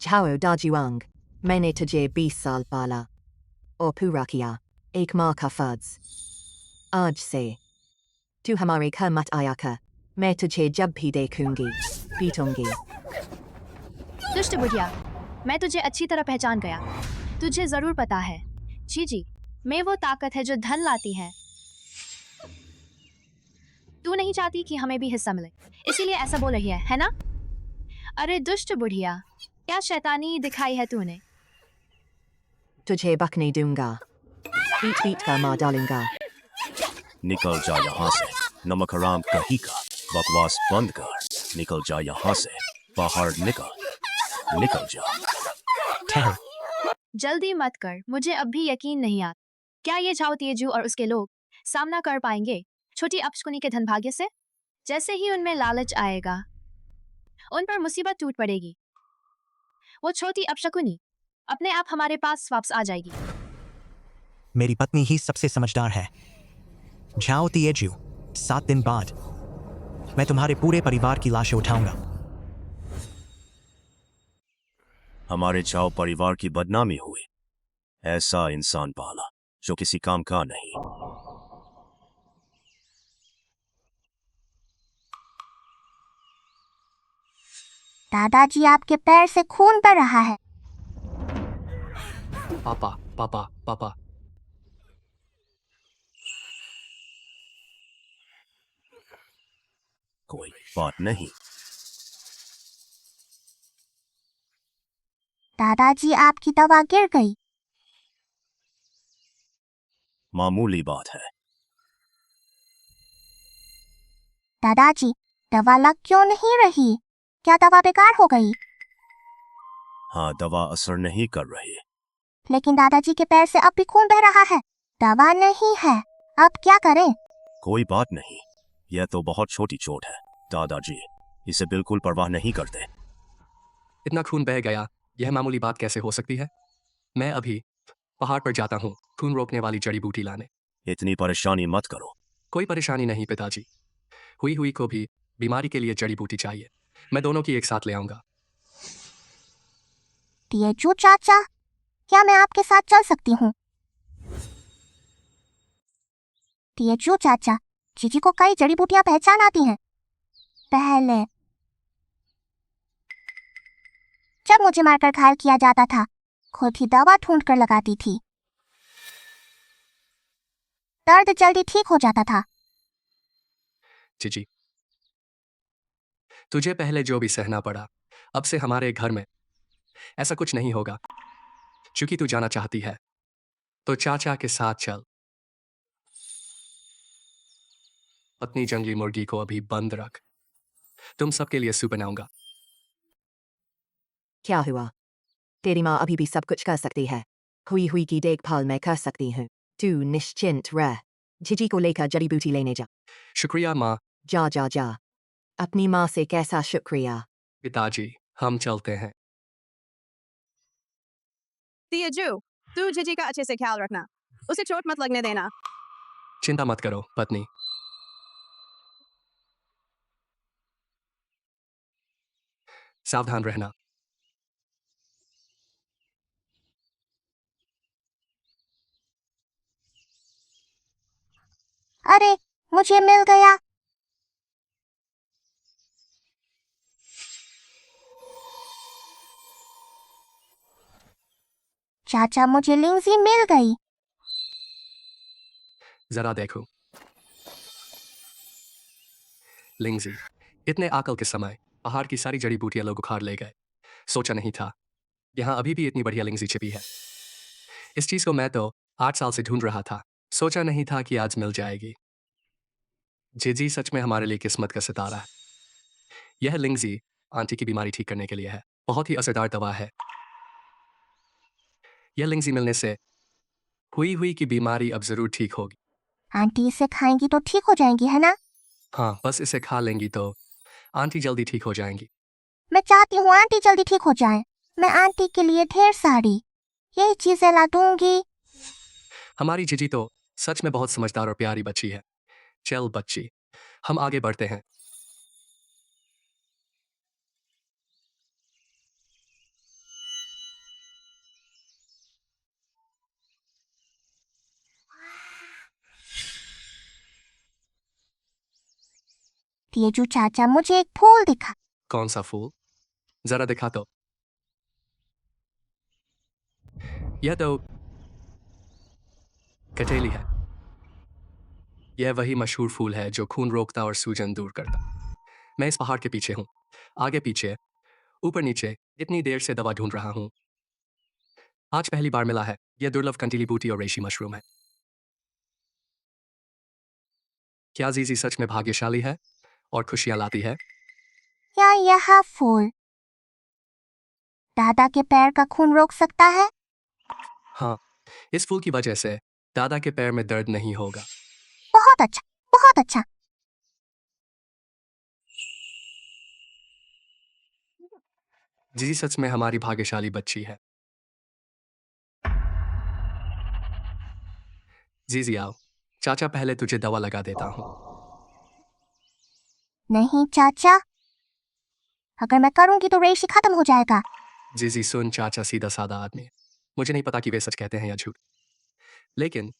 जाओ दाजुआंग मैंने तुझे 20 साल पाला और पूरा किया एक माँ का फर्ज आज से तू हमारे घर मत आया कर मैं तुझे जब भी देखूंगी पीटूंगी दुष्ट बुढ़िया, मैं तुझे अच्छी तरह पहचान गया। तुझे जरूर पता है जीजी, मैं वो ताकत है जो धन लाती है। तू नहीं चाहती कि हमें भी हिस्सा मिले, इसीलिए ऐसा बोल रही है ना? अरे दुष्ट बुढ़िया, क्या शैतानी दिखाई है तूने? तुझे बकने दूंगा पीट पीट कर मार डालूंगा निकल जा यहाँ से, नमक हराम कहीं का, बकवास बंद कर, निकल जा यहाँ से, बाहर निकल जा। ठहर, जल्दी मत कर, मुझे अब भी यकीन नहीं आता। क्या ये झाओ तेजू और उसके लोग सामना कर पाएंगे छोटी अपशकुनी के धनभाग्य से? जैसे ही उनमें लालच आएगा, उन पर मुसीबत टूट पड़ेगी। वो छोटी अपशकुनी अपने आप हमारे पास वापस आ जाएगी। मेरी पत्नी ही सबसे समझदार है। जाओ तिएजू, 7 दिन बाद मैं तुम्हारे पूरे परिवार की लाशें उठाऊंगा। हमारे चाओ परिवार की बदनामी हुई, ऐसा इंसान पाला जो किसी काम का नहीं। दादाजी, आपके पैर से खून बह रहा है। पापा पापा पापा कोई बात नहीं। दादाजी, आपकी दवा गिर गई। मामूली बात है। दादाजी, दवा लग क्यों नहीं रही? क्या दवा बेकार हो गई? हाँ, दवा असर नहीं कर रही। लेकिन दादाजी के पैर से अब भी खून बह रहा है। दवा नहीं है, अब क्या करें? कोई बात नहीं, यह तो बहुत छोटी चोट है। दादाजी इसे बिल्कुल परवाह नहीं करते। इतना खून बह गया, यह मामूली बात कैसे हो सकती है? मैं अभी पहाड़ पर जाता हूँ खून रोकने वाली जड़ी बूटी लाने। इतनी परेशानी मत करो। कोई परेशानी नहीं पिताजी, हुई को भी बीमारी के लिए जड़ी बूटी चाहिए। मैं दोनों की एक साथ ले आऊंगा। तिएजू चाचा, क्या मैं आपके साथ चल सकती हूँ? तिएजू चाचा, जीजी को कई जड़ी बूटियां पहचान आती हैं। पहले जब मुझे मारकर घायल किया जाता था, खुद ही दवा ढूंढ कर लगाती थी। दर्द जल्दी ठीक हो जाता था। जीजी, तुझे पहले जो भी सहना पड़ा, अब से हमारे घर में ऐसा कुछ नहीं होगा। चूंकि तू जाना चाहती है, तो चाचा के साथ चल। अपनी जंगली मुर्गी को अभी बंद रख, तुम सबके लिए सूप बनाऊंगा। क्या हुआ? तेरी माँ अभी भी सब कुछ कर सकती है। हुई की देखभाल मैं कर सकती हूँ। तू निश्चिंत रह। जीजी को लेकर जड़ी बूटी लेने जा। शुक्रिया माँ। जा। अपनी माँ से कैसा शुक्रिया? पिताजी, हम चलते हैं। तिएजू, तू जीजी का अच्छे से ख्याल रखना, उसे चोट मत लगने देना। चिंता मत करो पत्नी। सावधान रहना। अरे, मुझे मिल गया। चाचा, मुझे लिंजी मिल गई। जरा देखो लिंजी, इतने आकल के समय पहाड़ की सारी जड़ी बूटियां लोग उखाड़ ले गए। सोचा नहीं था यहाँ अभी भी इतनी बढ़िया लिंजी छिपी है। इस चीज को मैं तो 8 साल से ढूंढ रहा था, सोचा नहीं था कि आज मिल जाएगी। जीजी सच में हमारे लिए किस्मत का सितारा है। यह लिंजी आंटी की बीमारी ठीक करने के लिए है, बहुत ही असरदार दवा है। यह लिंजी मिलने से हुई हुई की बीमारी अब जरूर ठीक होगी। आंटी इसे खाएंगी तो ठीक हो जाएंगी, है ना? हाँ, बस इसे खा लेंगी तो आंटी जल्दी ठीक हो जाएंगी। मैं चाहती हूँ आंटी जल्दी ठीक हो जाए। मैं आंटी के लिए ढेर सारी यही चीजें ला दूंगी। हमारी जीजी तो सच में बहुत समझदार और प्यारी बच्ची है। चल बच्ची, हम आगे बढ़ते हैं। तेजू चाचा, मुझे एक फूल दिखा। कौन सा फूल? जरा दिखा तो। यह तो कटेली है। यह वही मशहूर फूल है जो खून रोकता और सूजन दूर करता। मैं इस पहाड़ के पीछे हूँ, आगे पीछे, ऊपर नीचे, इतनी देर से दवा ढूंढ रहा हूँ। आज पहली बार मिला है। यह दुर्लभ कंटीली बूटी और रेशी मशरूम है। क्या जीजी सच में भाग्यशाली है और खुशियां लाती है? क्या यह फूल दादा के पैर का खून रोक सकता है? हाँ, इस फूल की वजह से दादा के पैर में दर्द नहीं होगा। बहुत अच्छा, बहुत अच्छा। जीजी सच में हमारी भाग्यशाली बच्ची है। जीजी आओ, चाचा पहले तुझे दवा लगा देता हूँ। नहीं चाचा, अगर मैं करूंगी तो रेशी खत्म हो जाएगा। जीजी सुन, चाचा सीधा साधा आदमी है। मुझे नहीं पता कि वे सच कहते हैं या झूठ, लेकिन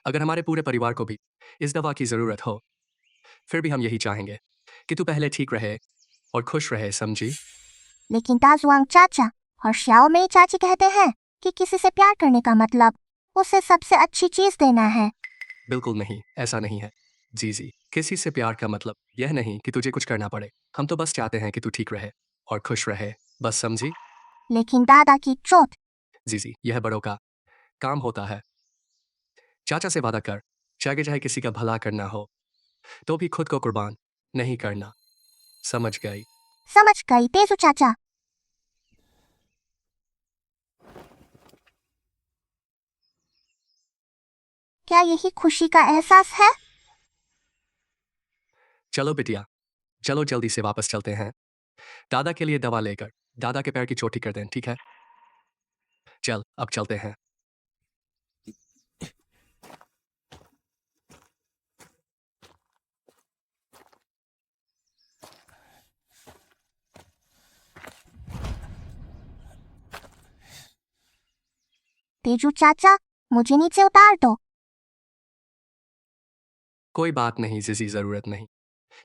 अगर हमारे पूरे परिवार को भी इस दवा की जरूरत हो, फिर भी हम यही चाहेंगे कि तू पहले ठीक रहे और खुश रहे, समझी? लेकिन ताजुआंग चाचा और श्याओ मेई चाची कहते हैं कि किसी से प्यार करने का मतलब उसे सबसे अच्छी चीज देना है। बिल्कुल नहीं, ऐसा नहीं है जीजी। किसी से प्यार का मतलब यह नहीं कि तुझे कुछ करना पड़े। हम तो बस चाहते हैं कि तू ठीक रहे और खुश रहे, बस, समझी? लेकिन दादा की चोट। जीजी, यह बड़ों का काम होता है। चाचा से वादा कर, चाहे चाहे किसी का भला करना हो तो भी खुद को कुर्बान नहीं करना, समझ गई? समझ गई तेजू चाचा। क्या यही खुशी का एहसास है? चलो बिटिया, चलो जल्दी से वापस चलते हैं। दादा के लिए दवा लेकर दादा के पैर की चोटी कर दें, ठीक है? चल, अब चलते हैं। तेजू चाचा, मुझे नीचे उतार दो। कोई बात नहीं जीजी, जरूरत नहीं।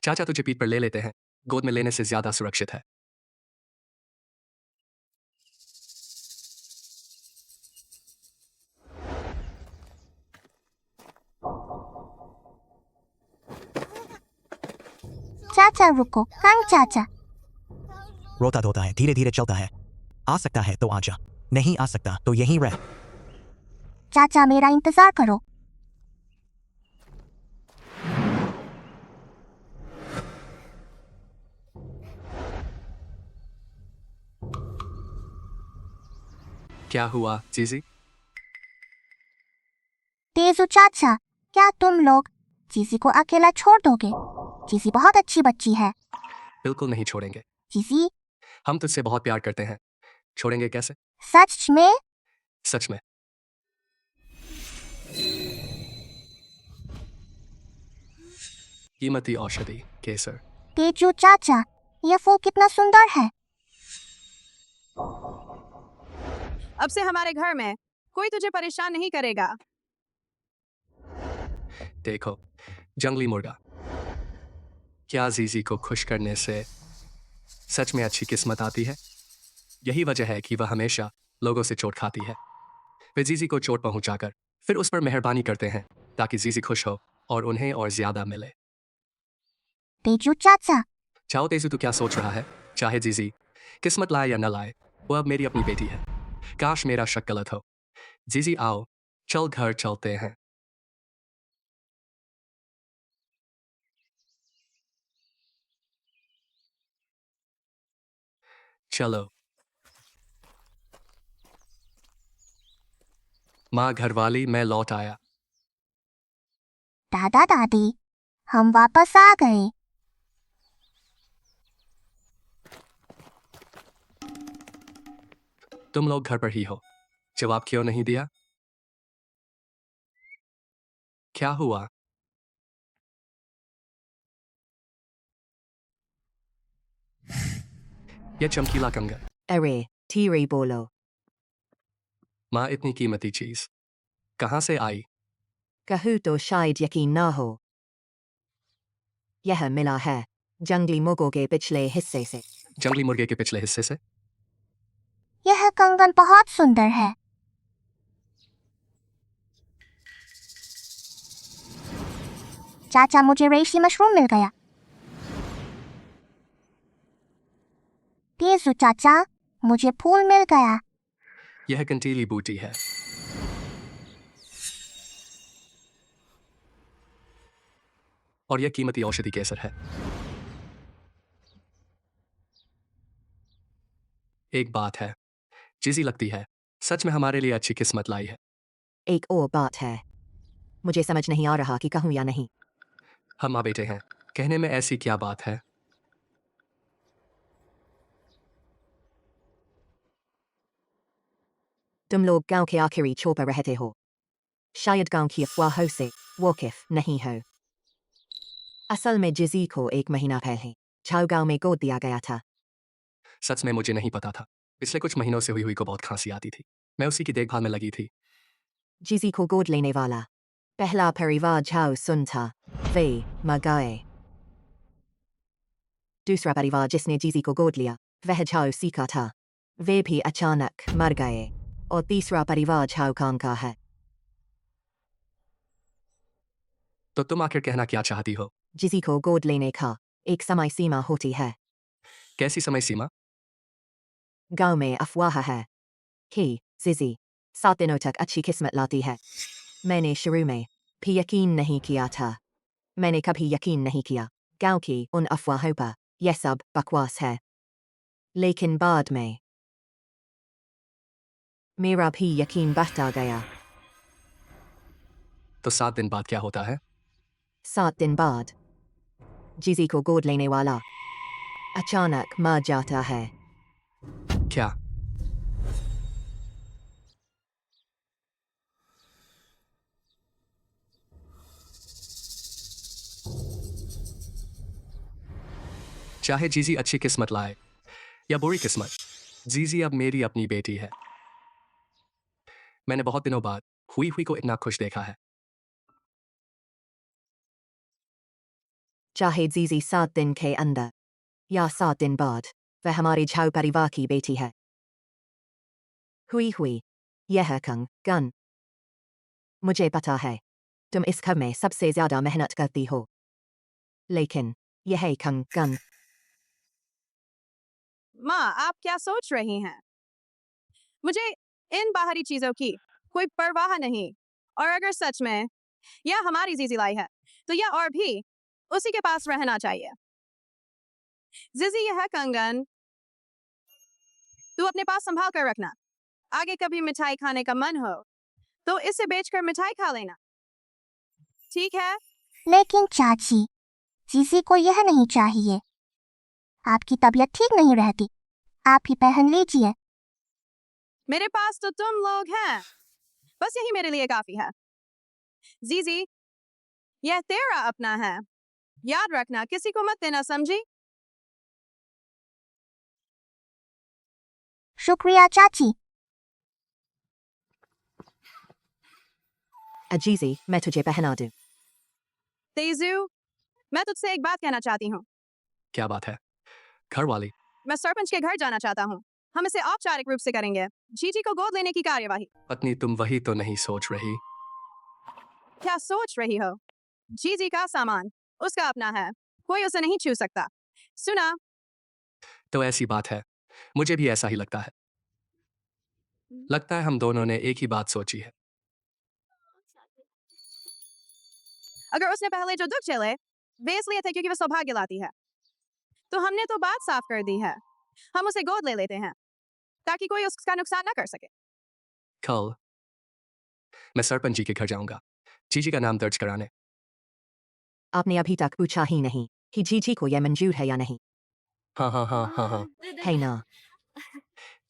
चाचा तुझे पीठ पर ले लेते हैं, गोद में लेने से ज्यादा सुरक्षित है। चाचा रुको, कंग चाचा। रोता धोता है, धीरे धीरे चलता है। आ सकता है तो आजा, नहीं आ सकता तो यहीं रह। चाचा मेरा इंतजार करो। क्या हुआ जीजी? तेजू चाचा, क्या तुम लोग जीजी को अकेला छोड़ दोगे? जीजी बहुत अच्छी बच्ची है। बिल्कुल नहीं छोड़ेंगे। जीजी, हम तुझसे बहुत प्यार करते हैं, छोड़ेंगे कैसे? सच में? सच में। कीमती औषधि केसर। तेजू चाचा, यह फूल कितना सुंदर है। अब से हमारे घर में कोई तुझे परेशान नहीं करेगा। देखो, जंगली मुर्गा, क्या जीजी को खुश करने से सच में अच्छी किस्मत आती है? यही वजह है कि वह हमेशा लोगों से चोट खाती है। वे जीजी को चोट पहुंचाकर फिर उस पर मेहरबानी करते हैं ताकि जीजी खुश हो और उन्हें और ज्यादा मिले। तेजू चाचा, चाहो तेजू, तू क्या सोच रहा है? चाहे जीजी किस्मत लाए या न लाए, वो अब मेरी अपनी बेटी है। काश मेरा शक गलत हो। जीजी आओ, चल घर चलते हैं। चलो। माँ घरवाली मैं लौट आया। दादा दादी हम वापस आ गए। तुम लोग घर पर ही हो, जवाब क्यों नहीं दिया? क्या हुआ? यह चमकीला कंगन। अरे टीरी बोलो। माँ इतनी कीमती चीज कहाँ से आई? कहूँ तो शायद यकीन ना हो। यह मिला है जंगली मुर्गों के पिछले हिस्से से। जंगली मुर्गे के पिछले हिस्से से? यह कंगन बहुत सुंदर है। चाचा मुझे रेशमी मशरूम मिल गया। तेजू चाचा मुझे फूल मिल गया। यह कंटीली बूटी है। और यह कीमती औषधि केसर है। एक बात है, चीज़ी लगती है, सच में हमारे लिए अच्छी किस्मत लाई है। एक और बात है, मुझे समझ नहीं आ रहा कि कहूँ या नहीं। हम माँ बेटे हैं, कहने में ऐसी क्या बात है? तुम लोग गांव के आखिरी छोर पर रहते हो। शायद गांव की अफवाहों से वाकिफ नहीं हो। असल में जिजी को 1 महीना पहले छाव गांव में गोद दिया गया था। सच में मुझे नहीं पता था। पिछले कुछ महीनों से हुई को बहुत खांसी आती थी। मैं उसी की देखभाल में लगी थी। जिजी को गोद लेने वाला पहला परिवार झाऊ सुन था। वे मर गए। दूसरा परिवार जिसने जिजी को गोद लिया वह झाऊ सीखा था। वे भी अचानक मर गए। और तीसरा परिवार झाऊ खान का है। तो तुम आखिर कहना क्या चाहती हो? जिजी को गोद लेने का एक समय सीमा होती है। कैसी समय सीमा? गांव में अफवाह है कि जिजी 7 दिनों तक अच्छी किस्मत लाती है। मैंने शुरू में भी यकीन नहीं किया था। मैंने कभी यकीन नहीं किया गांव की उन अफवाहों पर। यह सब बकवास है। लेकिन बाद में मेरा भी यकीन बढ़ता गया। तो 7 दिन बाद क्या होता है? 7 दिन बाद जिजी को गोद लेने वाला अचानक मर जाता है। क्या? चाहे जीजी अच्छी किस्मत लाए या बुरी किस्मत, जीजी अब मेरी अपनी बेटी है। मैंने बहुत दिनों बाद हुई को इतना खुश देखा है। चाहे जीजी 7 दिन के अंदर या 7 दिन बाद, वह हमारे झाऊ परिवार की बेटी है। हुई यह कंगन। मुझे पता है तुम इस घर में सबसे ज्यादा मेहनत करती हो। लेकिन यह कंगन। माँ आप क्या सोच रही हैं? मुझे इन बाहरी चीजों की कोई परवाह नहीं। और अगर सच में यह हमारी जीजी लाई है तो यह और भी उसी के पास रहना चाहिए। जीजी यह कंगन तू अपने पास संभाल कर रखना। आगे कभी मिठाई खाने का मन हो तो इसे बेचकर मिठाई खा लेना, ठीक है? लेकिन चाची जीजी को यह नहीं चाहिए। आपकी तबीयत ठीक नहीं रहती, आप ही पहन लीजिए। मेरे पास तो तुम लोग हैं, बस यही मेरे लिए काफी है। जीजी यह तेरा अपना है, याद रखना किसी को मत देना, समझी? शुक्रिया चाची। अजीजी मैं तुझे पहना दूं। तेजू मैं तुझसे एक बात कहना चाहती हूँ। क्या बात है? घर वाली? मैं सरपंच के घर जाना चाहता हूँ। हम इसे औपचारिक रूप से करेंगे। जीजी को गोद लेने की कार्यवाही। पत्नी तुम वही तो नहीं सोच रही? क्या सोच रही हो? जीजी का सामान उसका अपना है, कोई उसे नहीं छू सकता। सुना? तो ऐसी बात है, मुझे भी ऐसा ही लगता है। लगता है हम दोनों ने एक ही बात सोची है। अगर उसने पहले जो दुख झेले वे इसलिए थे क्योंकि वह सौभाग्य लाती है, तो हमने तो बात साफ कर दी है। हम उसे गोद ले लेते हैं ताकि कोई उसका नुकसान ना कर सके। कल मैं सरपंच जी के घर जाऊंगा जीजी का नाम दर्ज कराने। आपने अभी तक पूछा ही नहीं कि जीजी को यह मंजूर है या नहीं। हाँ हाँ हाँ हाँ हाँ। है ना?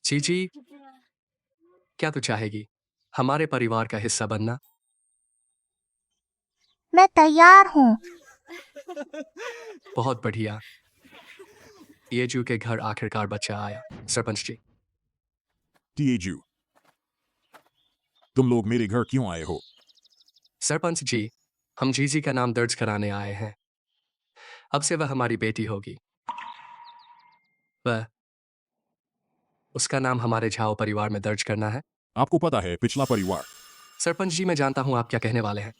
जीजी, क्या तू चाहेगी हमारे परिवार का हिस्सा बनना? मैं तैयार हूँ। बहुत बढ़िया। ये जू के घर आखिरकार बच्चा आया। सरपंच जी, टीएजू, तुम लोग मेरे घर क्यों आए हो? सरपंच जी, हम जीजी का नाम दर्ज कराने आए हैं। अब से वह हमारी बेटी होगी। वह उसका नाम हमारे झाओ परिवार में दर्ज करना है। आपको पता है पिछला परिवार। सरपंच जी, मैं जानता हूं आप क्या कहने वाले हैं,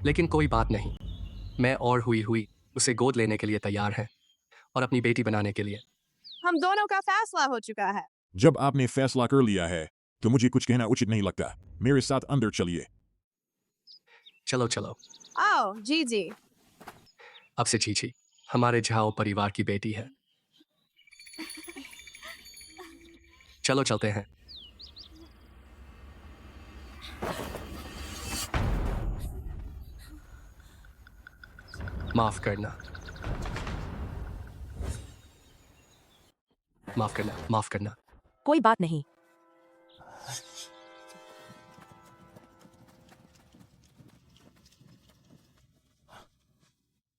लेकिन कोई बात नहीं। मैं और हुई उसे गोद लेने के लिए तैयार है और अपनी बेटी बनाने के लिए। हम दोनों का फैसला हो चुका है। जब आपने फैसला कर लिया है तो मुझे कुछ कहना उचित नहीं लगता। मेरे साथ अंदर चलिए। चलो चलो। आओ जीजी। अब से जीजी हमारे झाओ परिवार की बेटी है। चलो चलते हैं। माफ करना, माफ करना, माफ करना। कोई बात नहीं।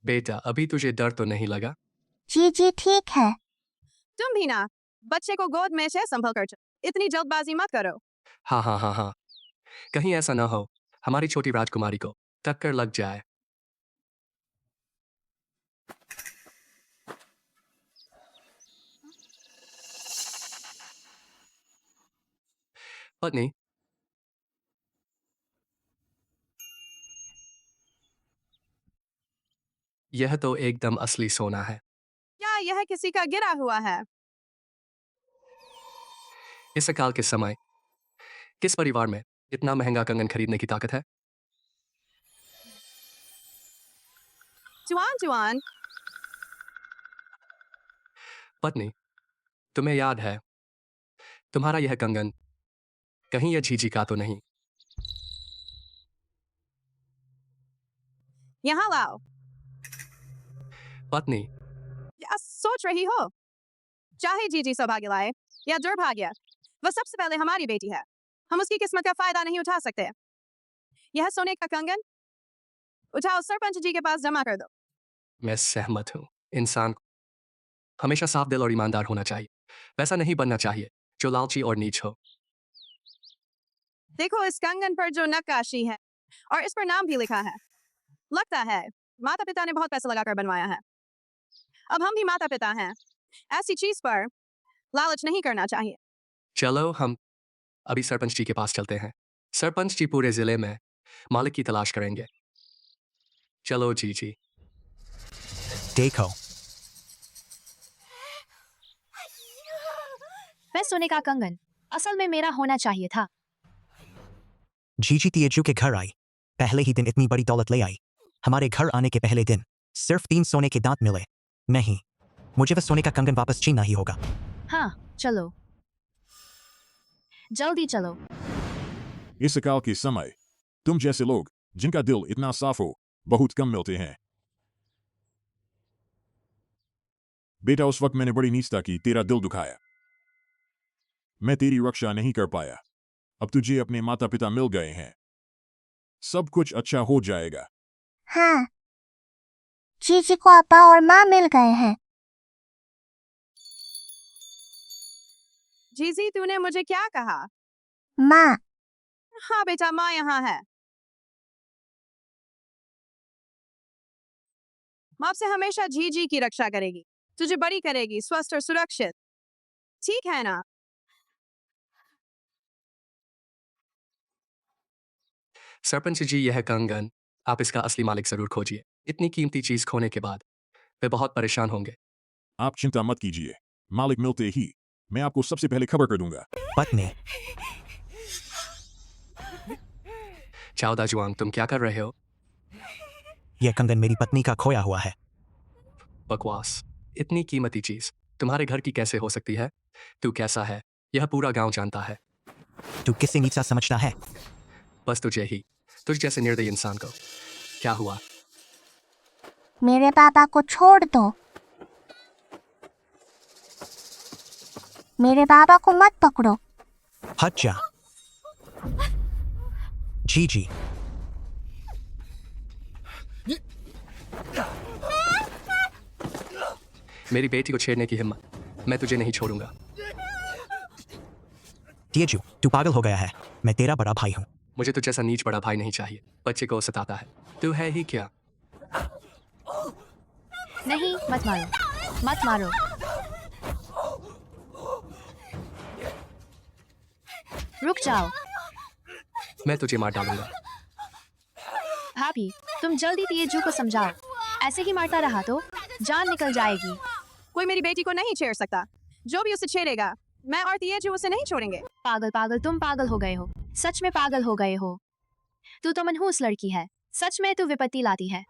बेटा, अभी तुझे डर तो नहीं लगा? जी ठीक है। तुम भी ना बच्चे को गोद में से संभल कर चलो। इतनी जल्दबाजी मत करो। हाँ हाँ हाँ हाँ, कहीं ऐसा ना हो हमारी छोटी राजकुमारी को टक्कर लग जाए। पत्नी, यह तो एकदम असली सोना है। क्या यह किसी का गिरा हुआ है? इस अकाल के समय किस परिवार में इतना महंगा कंगन खरीदने की ताकत है? जुआन जुआन। पत्नी, तुम्हें याद है तुम्हारा यह कंगन कहीं यह झीझी का तो नहीं? यहाँ लाओ। पत्नी, क्या सोच रही हो? चाहे जीजी सौभाग्य लाए या दुर्भाग्य, वह सबसे पहले हमारी बेटी है। हम उसकी किस्मत का फायदा नहीं उठा सकते। यह सोने का कंगन उठाओ, सरपंच जी के पास जमा कर दो। मैं सहमत हूं। इंसान को हमेशा साफ दिल और ईमानदार होना चाहिए। वैसा नहीं बनना चाहिए जो लालची और नीच हो। देखो इस कंगन पर जो नक्काशी है और इस पर नाम भी लिखा है। लगता है माता पिता ने बहुत पैसा लगाकर बनवाया है। अब हम भी माता पिता हैं, ऐसी चीज पर लालच नहीं करना चाहिए। चलो हम अभी सरपंच जी के पास चलते हैं। सरपंच जी पूरे जिले में मालिक की तलाश करेंगे। चलो जी। देखो, वह सोने का कंगन असल में मेरा होना चाहिए था। जीजी टीएजू के घर आई। पहले ही दिन इतनी बड़ी दौलत ले आई। हमारे घर आने के पहले दिन सिर्फ 3 सोने के दांत मिले। नहीं, मुझे वह सोने का कंगन वापस छीनना ही होगा। हाँ चलो, जल्दी चलो। इस अकाल के समय तुम जैसे लोग जिनका दिल इतना साफ हो बहुत कम मिलते हैं। बेटा, उस वक्त मैंने बड़ी नीचता की, तेरा दिल दुखाया। मैं तेरी रक्षा नहीं कर पाया। अब तुझे अपने माता पिता मिल गए हैं। सब कुछ अच्छा हो जाएगा। हाँ, जीजी को अपा और माँ मिल गए हैं। जीजी, तूने मुझे क्या कहा? माँ। हाँ बेटा, माँ यहाँ है। माँ आपसे हमेशा जीजी की रक्षा करेगी, तुझे बड़ी करेगी, स्वस्थ और सुरक्षित। ठीक है ना? सरपंच जी, यह कंगन आप इसका असली मालिक जरूर खोजिए। इतनी कीमती चीज खोने के बाद वे बहुत परेशान होंगे। आप चिंता मत कीजिए, मालिक मिलते ही मैं आपको सबसे पहले खबर कर दूंगा। पत्नी, चाओ दाजुआंग, तुम क्या कर रहे हो? यह कंगन मेरी पत्नी का खोया हुआ है। बकवास। इतनी कीमती चीज तुम्हारे घर की कैसे हो सकती है? तू कैसा है यह पूरा गांव जानता है। तू किसे नीचा समझता है? बस तुझे ही, तुझ जैसे निर्दयी इंसान को। क्या हुआ? मेरे पापा को छोड़ दो। मेरे बाबा को मत पकड़ो। हट जा। जीजी, मेरी बेटी को छेड़ने की हिम्मत, मैं तुझे नहीं छोड़ूंगा। तेजू, तू पागल हो गया है। मैं तेरा बड़ा भाई हूँ। मुझे तुझ जैसा नीच बड़ा भाई नहीं चाहिए। बच्चे को सताता है। तू है ही क्या? नहीं, मत मारो, मत मारो। रुक जाओ। मैं तुझे मार डालूंगा। भाभी, तुम जल्दी तेजू को समझाओ। ऐसे ही मारता रहा तो जान निकल जाएगी। कोई मेरी बेटी को नहीं छेड़ सकता। जो भी उसे छेड़ेगा, मैं और तेजू उसे नहीं छोड़ेंगे। पागल पागल, तुम पागल हो गए हो। सच में पागल हो गए हो। तू तो मनहूस लड़की है। सच में तू विपत्ति लाती है।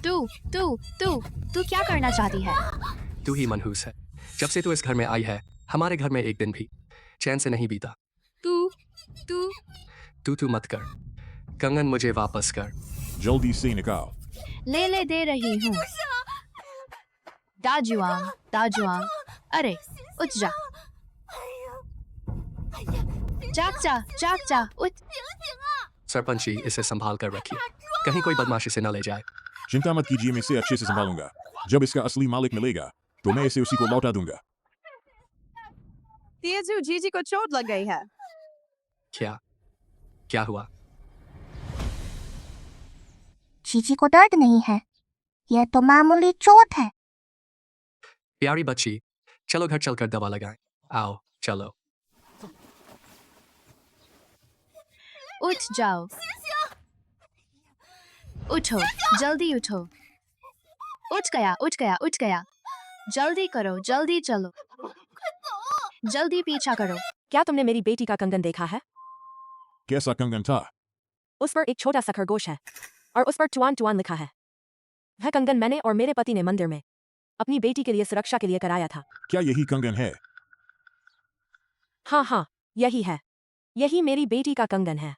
तू तू तू तू क्या करना चाहती है? तू ही मनहूस है। जब से तू इस घर में आई है, हमारे घर में एक दिन भी चैन से नहीं बीता। तू तू तू मत कर। कंगन मुझे वापस कर। जल्दी से निकाल। ले दे रही हूँ। दाजुआंग, दाजुआंग, अरे उठ जा। जाग जा, उठ। सरपंच जी, इसे संभाल कर रखिए, कहीं कोई बदमाशी से न ले जाए। चिंता मत कीजिए, मैं इसे अच्छे से संभालूंगा। जब इसका असली मालिक मिलेगा तो मैं इसे उसी को लौटा दूंगा। तेजू, जीजी को चोट लग गई है। क्या हुआ? जीजी को दर्द नहीं है। यह तो मामूली चोट है। प्यारी बच्ची, चलो घर चलकर दवा लगाएं। आओ, चलो। उठ जाओ। उठो, जल्दी उठो। उठ गया। जल्दी करो, जल्दी चलो। जल्दी पीछा करो। क्या तुमने मेरी बेटी का कंगन देखा है? कैसा कंगन था? उस पर एक छोटा सा खरगोश है और उस पर टुआन टुआन लिखा है। वह कंगन मैंने और मेरे पति ने मंदिर में अपनी बेटी के लिए सुरक्षा के लिए कराया था। क्या यही कंगन है? हाँ, यही है। यही मेरी बेटी का कंगन है।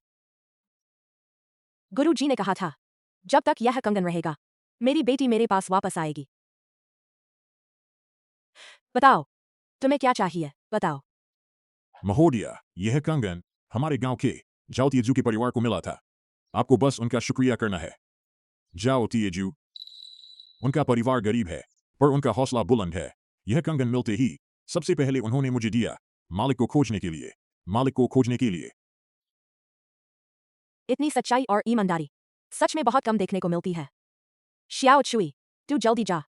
गुरु जी ने कहा था, जब तक यह कंगन रहेगा, मेरी बेटी मेरे पास वापस आएगी। बताओ, तुम्हें क्या चाहिए? बताओ। महोदया, यह कंगन हमारे गांव के जाओ तेजू के परिवार को मिला था। आपको बस उनका शुक्रिया करना है। जाओ तेजू। उनका परिवार गरीब है, पर उनका हौसला बुलंद है। यह कंगन मिलते ही सबसे पहले उन्होंने मुझे दिया, मालिक को खोजने के लिए। इतनी सच्चाई और ईमानदारी सच में बहुत कम देखने को मिलती है। श्याओ चुई, तू जल्दी जा।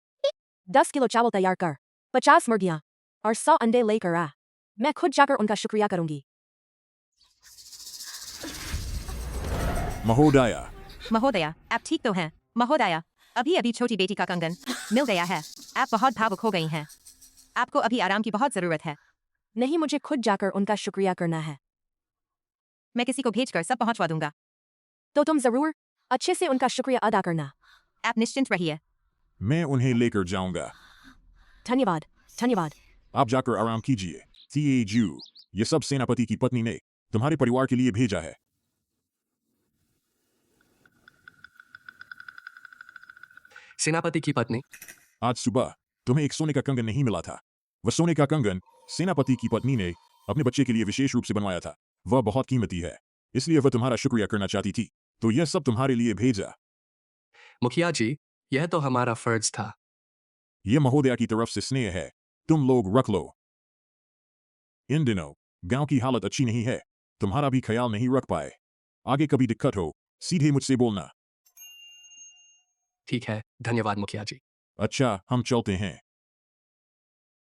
10 किलो चावल तैयार कर, 50 मुर्गियां और 100 अंडे लेकर आ। मैं खुद जाकर उनका शुक्रिया करूंगी। महोदया, आप ठीक तो हैं? महोदया, अभी छोटी बेटी का कंगन मिल गया है। आप बहुत भावुक हो गई हैं। आपको अभी आराम की बहुत जरूरत है। नहीं, मुझे खुद जाकर उनका शुक्रिया करना है। मैं किसी को भेजकर सब पहुंचवा दूंगा। तो तुम जरूर अच्छे से उनका शुक्रिया अदा करना। आप निश्चिंत रहिए। मैं उन्हें लेकर जाऊंगा। धन्यवाद। आप जाकर आराम कीजिए। तेजू, ये सब सेनापति की पत्नी ने तुम्हारे परिवार के लिए भेजा है। सेनापति की पत्नी? आज सुबह तुम्हें एक सोने का कंगन नहीं मिला था। वह सोने का कंगन सेनापति की पत्नी ने अपने बच्चे के लिए विशेष रूप से बनवाया था। वह बहुत कीमती है, इसलिए वह तुम्हारा शुक्रिया करना चाहती थी, तो यह सब तुम्हारे लिए भेजा। मुखिया जी, यह तो हमारा फर्ज था। यह महोदया की तरफ से स्नेह है, तुम लोग रख लो। इन दिनों गांव की हालत अच्छी नहीं है, तुम्हारा भी ख्याल नहीं रख पाए। आगे कभी दिक्कत हो सीधे मुझसे बोलना। ठीक है, धन्यवाद मुखिया जी। अच्छा, हम चलते हैं।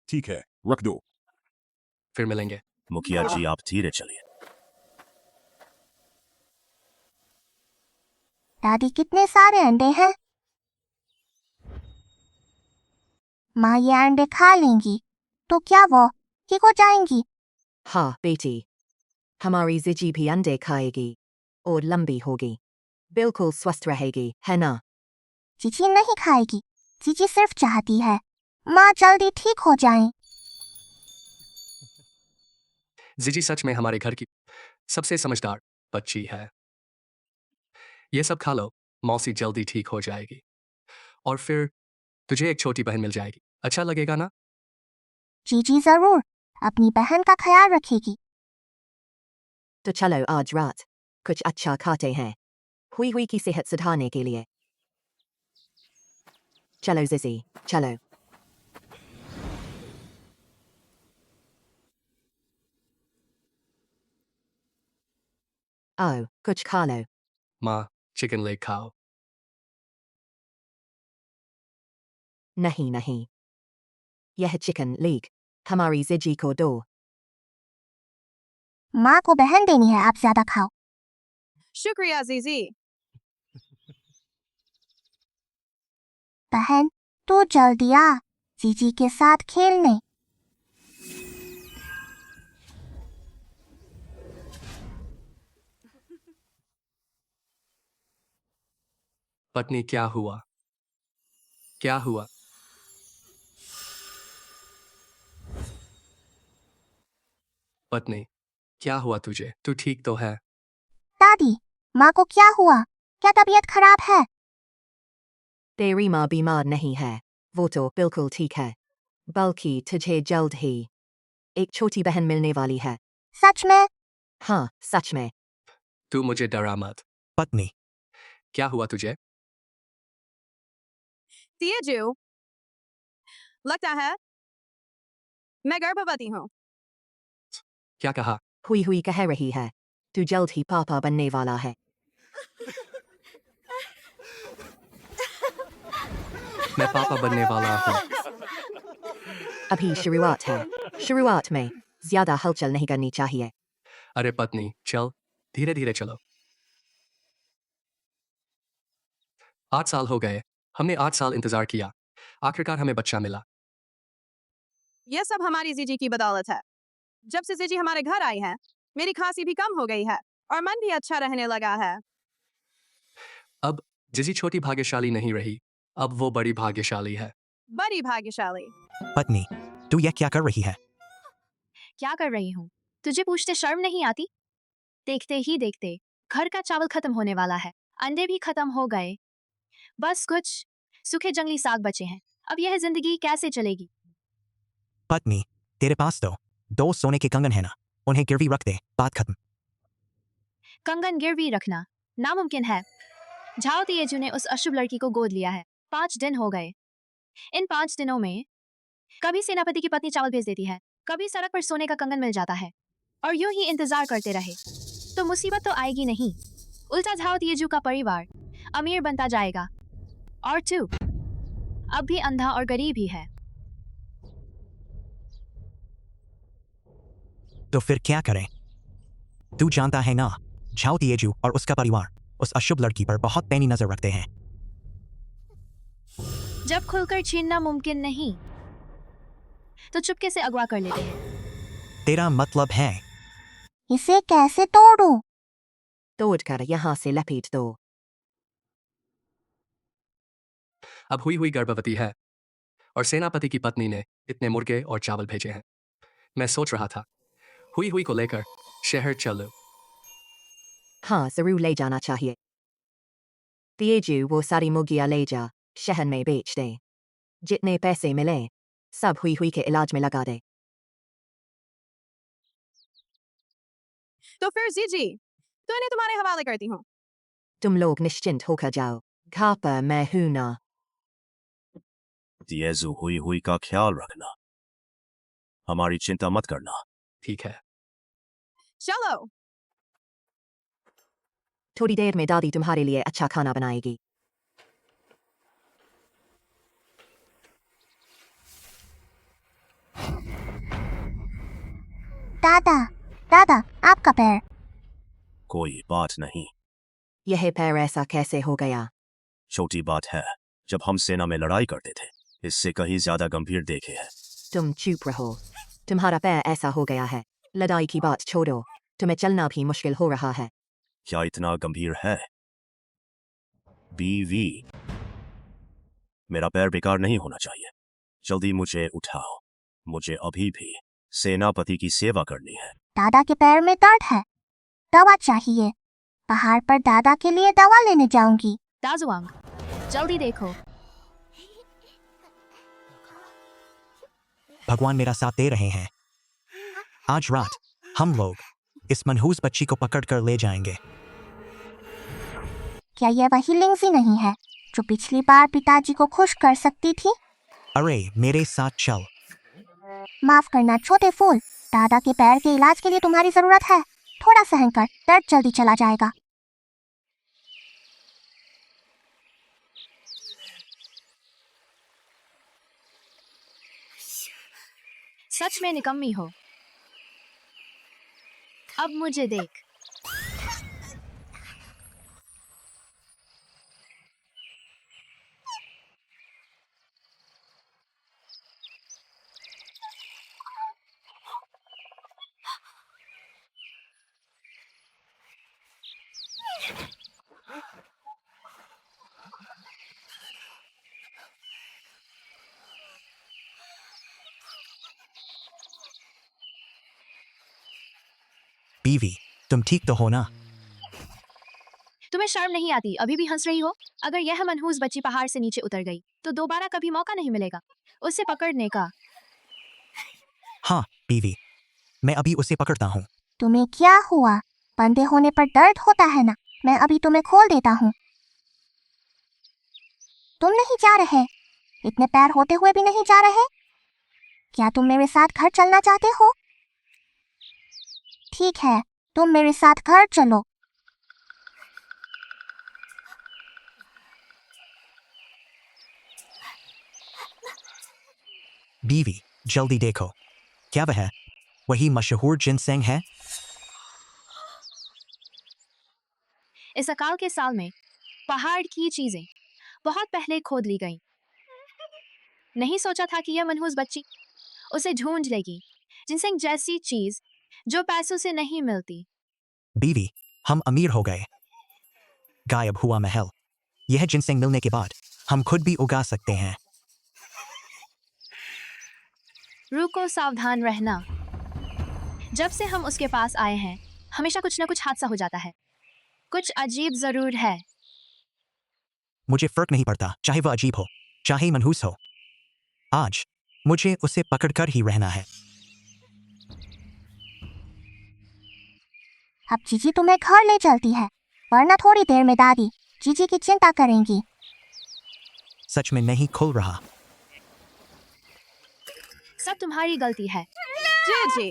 ठीक है, रख दो। फिर मिलेंगे। मुखिया जी, आप धीरे चलिए। दादी, कितने सारे अंडे हैं? माँ ये अंडे खा लेंगी तो क्या वो ठीक हो जाएंगी? हाँ बेटी, हमारी जिजी भी अंडे खाएगी और लंबी होगी, बिल्कुल स्वस्थ रहेगी, है ना? जीजी नहीं खाएगी। जीजी सिर्फ चाहती है माँ जल्दी ठीक हो जाए। जिजी सच में हमारे घर की सबसे समझदार बच्ची है। ये सब खा लो, मौसी जल्दी ठीक हो जाएगी और फिर तुझे एक छोटी बहन मिल जाएगी। अच्छा लगेगा ना? जीजी जरूर अपनी बहन का ख्याल रखेगी। तो चलो आज रात कुछ अच्छा खाते हैं, हुई हुई की सेहत सुधारने के लिए। चलो जिजी, चलो। आओ कुछ खा लो। माँ, चिकन लेग खाओ। नहीं नहीं, यह चिकन लेग हमारी जिजी को दो। माँ को बहन देनी है, आप ज्यादा खाओ। शुक्रिया जीजी। बहन तो जल्दी आ जीजी के साथ खेलने। पत्नी क्या हुआ? क्या हुआ? पत्नी क्या हुआ तुझे? तू ठीक तो है? दादी, माँ को क्या हुआ? क्या तबीयत खराब है? तेरी माँ बीमार नहीं है, वो तो बिल्कुल ठीक है, बल्कि तुझे जल्द ही एक छोटी बहन मिलने वाली है। सच में? हाँ सच में। तू मुझे डरा मत। पत्नी, क्या हुआ तुझे? तेजू, लगता है मैं गर्भवती हूँ। क्या कहा? हुई हुई कह रही है तू जल्द ही पापा बनने वाला है। मैं पापा बनने वाला हूँ। अभी शुरुआत है, शुरुआत में ज्यादा हलचल नहीं करनी चाहिए। अरे पत्नी चल, धीरे धीरे चलो। 8 साल हो गए, हमने 8 साल इंतजार किया, आखिरकार हमें बच्चा मिला। यह सब हमारी जीजी की बदौलत है। जब से जीजी हमारे घर आई है, मेरी खांसी भी कम हो गई है और मन भी अच्छा रहने लगा है। अब जिजी छोटी भाग्यशाली नहीं रही, अब वो बड़ी भाग्यशाली है। बड़ी भाग्यशाली। पत्नी, तू यह क्या कर रही है? क्या कर रही हूँ? तुझे पूछते शर्म नहीं आती? देखते ही देखते घर का चावल खत्म होने वाला है, अंडे भी खत्म हो गए, बस कुछ सूखे जंगली साग बचे हैं। अब यह जिंदगी कैसे चलेगी? पत्नी, तेरे पास तो 2 सोने के कंगन है ना, उन्हें गिरवी रख दे, बात खत्म। कंगन गिरवी रखना नामुमकिन है। झाओ तिएजू ने उस अशुभ लड़की को गोद लिया है। 5 दिन हो गए। इन 5 दिनों में कभी सेनापति की पत्नी चावल भेज देती है, कभी सड़क पर सोने का कंगन मिल जाता है, और यूं ही इंतजार करते रहे तो मुसीबत तो आएगी नहीं। उल्टा झाओ तिएजू का परिवार अमीर बनता जाएगा और तू अब भी अंधा और गरीब ही है। तो फिर क्या करें? तू जानता है ना, झाओ तिएजू और उसका परिवार उस अशुभ लड़की पर बहुत पैनी नजर रखते हैं। जब खुलकर छीनना मुमकिन नहीं तो चुपके से अगवा कर लेते हैं। तेरा मतलब है इसे कैसे तोड़ूं? तोड़कर यहाँ से लपेट दो। अब हुई हुई गर्भवती है और सेनापति की पत्नी ने इतने मुर्गे और चावल भेजे हैं। मैं सोच रहा था हुई हुई को लेकर शहर चलो। हाँ जरूर ले जाना चाहिए। तिएजू वो सारी मुर्गियाँ ले जा, शहर में बेच दे, जितने पैसे मिले सब हुई हुई के इलाज में लगा दे। तो फिर जीजी, तो इन्हें तुम्हारे हवाले करती हूँ। तुम लोग निश्चिंत होकर जाओ, घर पर मैं हूं ना। तिएजू हुई हुई का ख्याल रखना, हमारी चिंता मत करना। ठीक है। चलो। थोड़ी देर में दादी तुम्हारे लिए अच्छा खाना बनाएगी। दादा, दादा, आपका पैर। कोई बात नहीं, यह पैर ऐसा कैसे हो गया? छोटी बात है, जब हम सेना में लड़ाई करते थे इससे कहीं ज्यादा गंभीर देखे हैं। तुम चुप रहो, तुम्हारा पैर ऐसा हो गया है, लड़ाई की बात छोड़ो, तुम्हें चलना भी मुश्किल हो रहा है। क्या इतना गंभीर है? बीवी, मेरा पैर बेकार नहीं होना चाहिए, जल्दी मुझे उठाओ, मुझे अभी भी सेनापति की सेवा करनी है। दादा के पैर में दर्द है, दवा चाहिए। पहाड़ पर दादा के लिए दवा लेने जाऊंगी। दाजुआंग, जल्दी देखो। भगवान मेरा साथ दे रहे हैं। आज रात हम लोग इस मनहूस बच्ची को पकड़कर ले जाएंगे। क्या यह वही लिंगजी नहीं है जो पिछली बार पिताजी को खुश कर सकती थी? अरे मेरे साथ चल। माफ करना छोटे फूल, दादा के पैर के इलाज के लिए तुम्हारी जरूरत है। थोड़ा सहन कर, दर्द जल्दी चला जाएगा। सच में निकम्मी हो। अब मुझे देख। बीवी, तुम ठीक तो हो ना? तुम्हें शर्म नहीं आती? अभी भी हंस रही हो? अगर यह मनहूस बच्ची पहाड़ से नीचे उतर गई तो दोबारा कभी मौका नहीं मिलेगा उसे पकड़ने का। हाँ बीवी, मैं अभी उसे पकड़ता हूँ। तुम्हें क्या हुआ? बंधे होने पर दर्द होता है ना? मैं अभी तुम्हें खोल देता हूँ। तुम नहीं जा रहे? इतने पैर होते हुए भी नहीं जा रहे? क्या तुम मेरे साथ घर चलना चाहते हो? ठीक है, तुम मेरे साथ घर चलो। बीवी, जल्दी देखो, क्या वह वही मशहूर जिनसेंग है? इस अकाल के साल में पहाड़ की चीजें बहुत पहले खोद ली गईं। नहीं सोचा था कि यह मनहूस बच्ची उसे ढूंढ लेगी। जिनसेंग जैसी चीज जो पैसों से नहीं मिलती। बीवी, हम अमीर हो गए। गायब हुआ महल। यह जिनसेंग मिलने के बाद हम खुद भी उगा सकते हैं। रुको, सावधान रहना। जब से हम उसके पास आए हैं हमेशा कुछ न कुछ हादसा हो जाता है। कुछ अजीब जरूर है। मुझे फर्क नहीं पड़ता, चाहे वह अजीब हो चाहे मनहूस हो। आज मुझे उसे पकड़कर ही रहना है। अब जीजी तुम्हें घर ले चलती है, वरना थोड़ी देर में दादी जीजी की चिंता करेंगी। सच में नहीं खुल रहा। सब तुम्हारी गलती है। जीजी,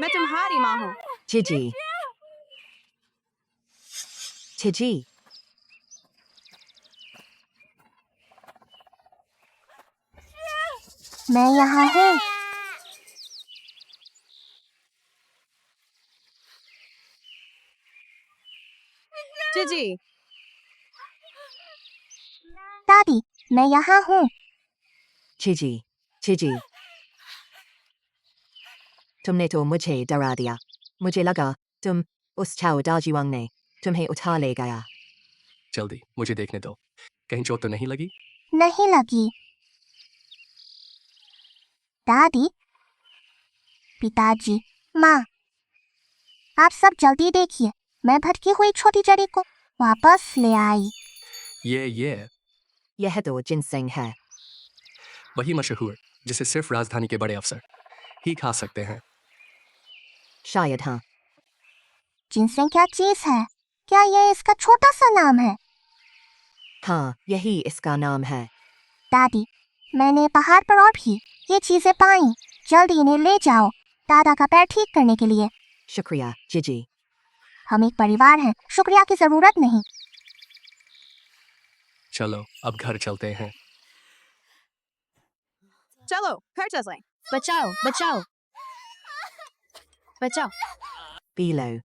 मैं तुम्हारी माँ हूँ। Gigi. Gigi. मैं यहाँ हूँ। जीजी, दादी, मैं यहाँ हूँ। Gigi. Gigi. तुमने तो मुझे डरा दिया। मुझे लगा तुम उस चाओ दाजुआंग ने तुम्हें उठा ले गया। जल्दी मुझे देखने दो, कहीं चोट तो नहीं लगी? नहीं लगी। दादी, पिताजी, माँ, आप सब जल्दी देखिए, मैं भटकी हुई छोटी चड़ी को वापस ले आई। ये यह तो जिनसेंग है। वही मशहूर जिसे सिर्फ राजधानी के बड़े अफसर ही खा सकते हैं। शायद हाँ। जिनसेंग क्या चीज है? क्या ये इसका छोटा सा नाम है? हाँ, यही इसका नाम है। दादी, मैंने पहाड़ पर और भी ये चीजें पाई। जल्दी इन्हें ले जाओ दादा का पैर ठीक करने के लिए। शुक्रिया जिजी। हम एक परिवार हैं, शुक्रिया की जरूरत नहीं। चलो अब घर चलते हैं। चलो घर चलें। बचाओ बचाओ बचाओ। P low.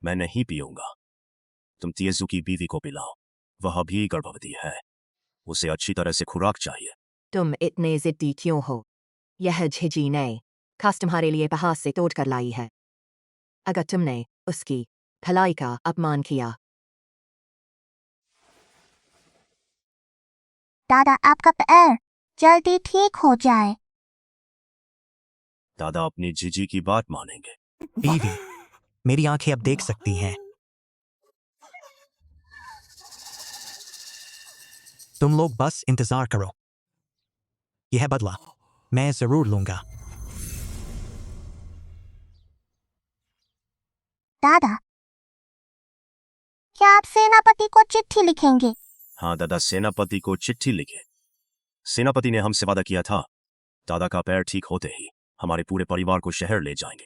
मैं नहीं पीऊंगा। तुम तियेजू की बीवी को पिलाओ, वह भी गर्भवती है, उसे अच्छी तरह से खुराक चाहिए। तुम इतने जिद्दी क्यों हो? यह झिझी ने खास तुम्हारे लिए पहाड़ से तोड़ कर लाई है। अगर तुमने उसकी भलाई का अपमान किया। दादा, आपका पैर जल्दी ठीक हो जाए। दादा अपनी जीजी की बात मानेंगे। बीवी, मेरी आंखें अब देख सकती हैं। तुम लोग बस इंतजार करो, यह बदला मैं जरूर लूंगा। दादा, क्या आप सेनापति को चिट्ठी लिखेंगे? हाँ दादा, सेनापति को चिट्ठी लिखे। सेनापति ने हमसे वादा किया था, दादा का पैर ठीक होते ही हमारे पूरे परिवार को शहर ले जाएंगे।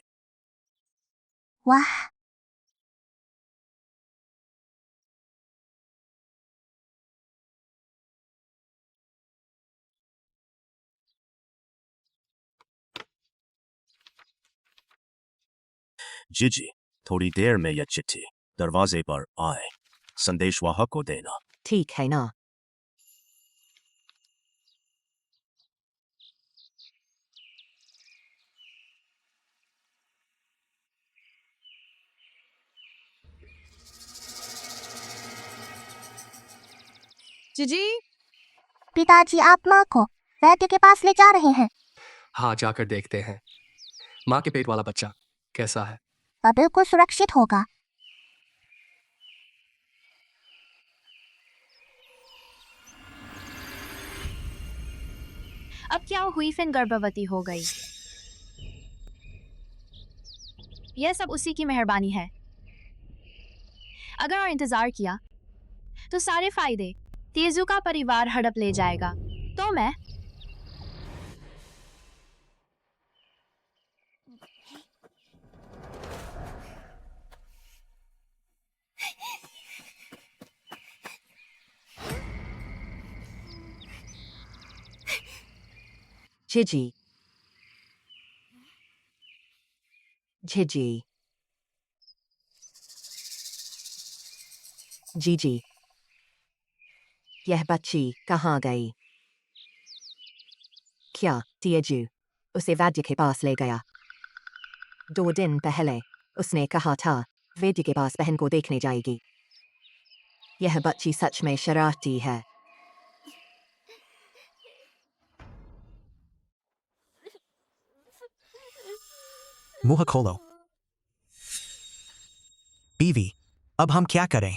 वाह, जीजी, थोड़ी देर में यह चिट्ठी दरवाजे पर आए, संदेशवाहक को देना। ठीक है ना? जीजी, पिताजी आप माँ को वैद्य के पास ले जा रहे हैं। हाँ, जाकर देखते हैं माँ के पेट वाला बच्चा कैसा है। वह बिल्कुल सुरक्षित होगा। अब क्या हुई फिन गर्भवती हो गई? यह सब उसी की मेहरबानी है। अगर और इंतजार किया तो सारे फायदे तेजू का परिवार हड़प ले जाएगा। तो मैं Gigi. Gigi. Gigi. यह बच्ची कहाँ गई? क्या तेजू उसे वैद्य के पास ले गया? 2 दिन पहले उसने कहा था वैद्य के पास बहन को देखने जाएगी। यह बच्ची सच में शरारती है। मुंह खोलो। बीवी, अब हम क्या करें?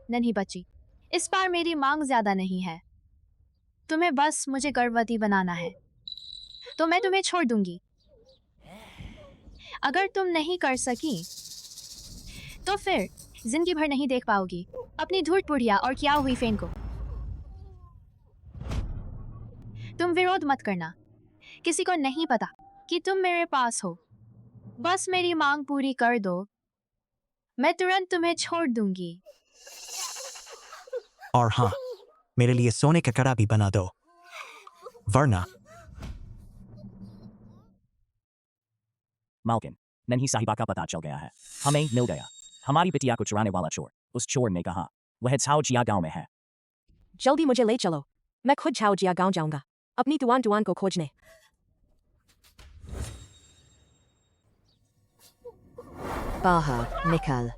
नहीं बच्ची, इस बार मेरी मांग ज्यादा नहीं है। तुम्हें बस मुझे गर्भवती बनाना है तो मैं तुम्हें छोड़ दूंगी। अगर तुम नहीं कर सकी तो फिर जिंदगी भर नहीं देख पाओगी अपनी धूर्त बुढ़िया और क्या हुई फेन को। तुम विरोध मत करना, किसी को नहीं पता कि तुम मेरे पास हो। बस मेरी मांग पूरी कर दो, मैं तुरंत तुम्हें छोड़ दूंगी। और हाँ, मेरे लिए सोने का कड़ा भी बना दो, वरना। मालकिन, नन्ही साहिबा का पता चल गया है। हमें मिल गया। हमारी बिटिया को चुराने वाला चोर। उस चोर ने कहा वह झाओजिया गांव में है। जल्दी मुझे ले चलो, मैं खुद झाओजिया गांव जाऊंगा अपनी तुआन को खोजने। बाहर निकल,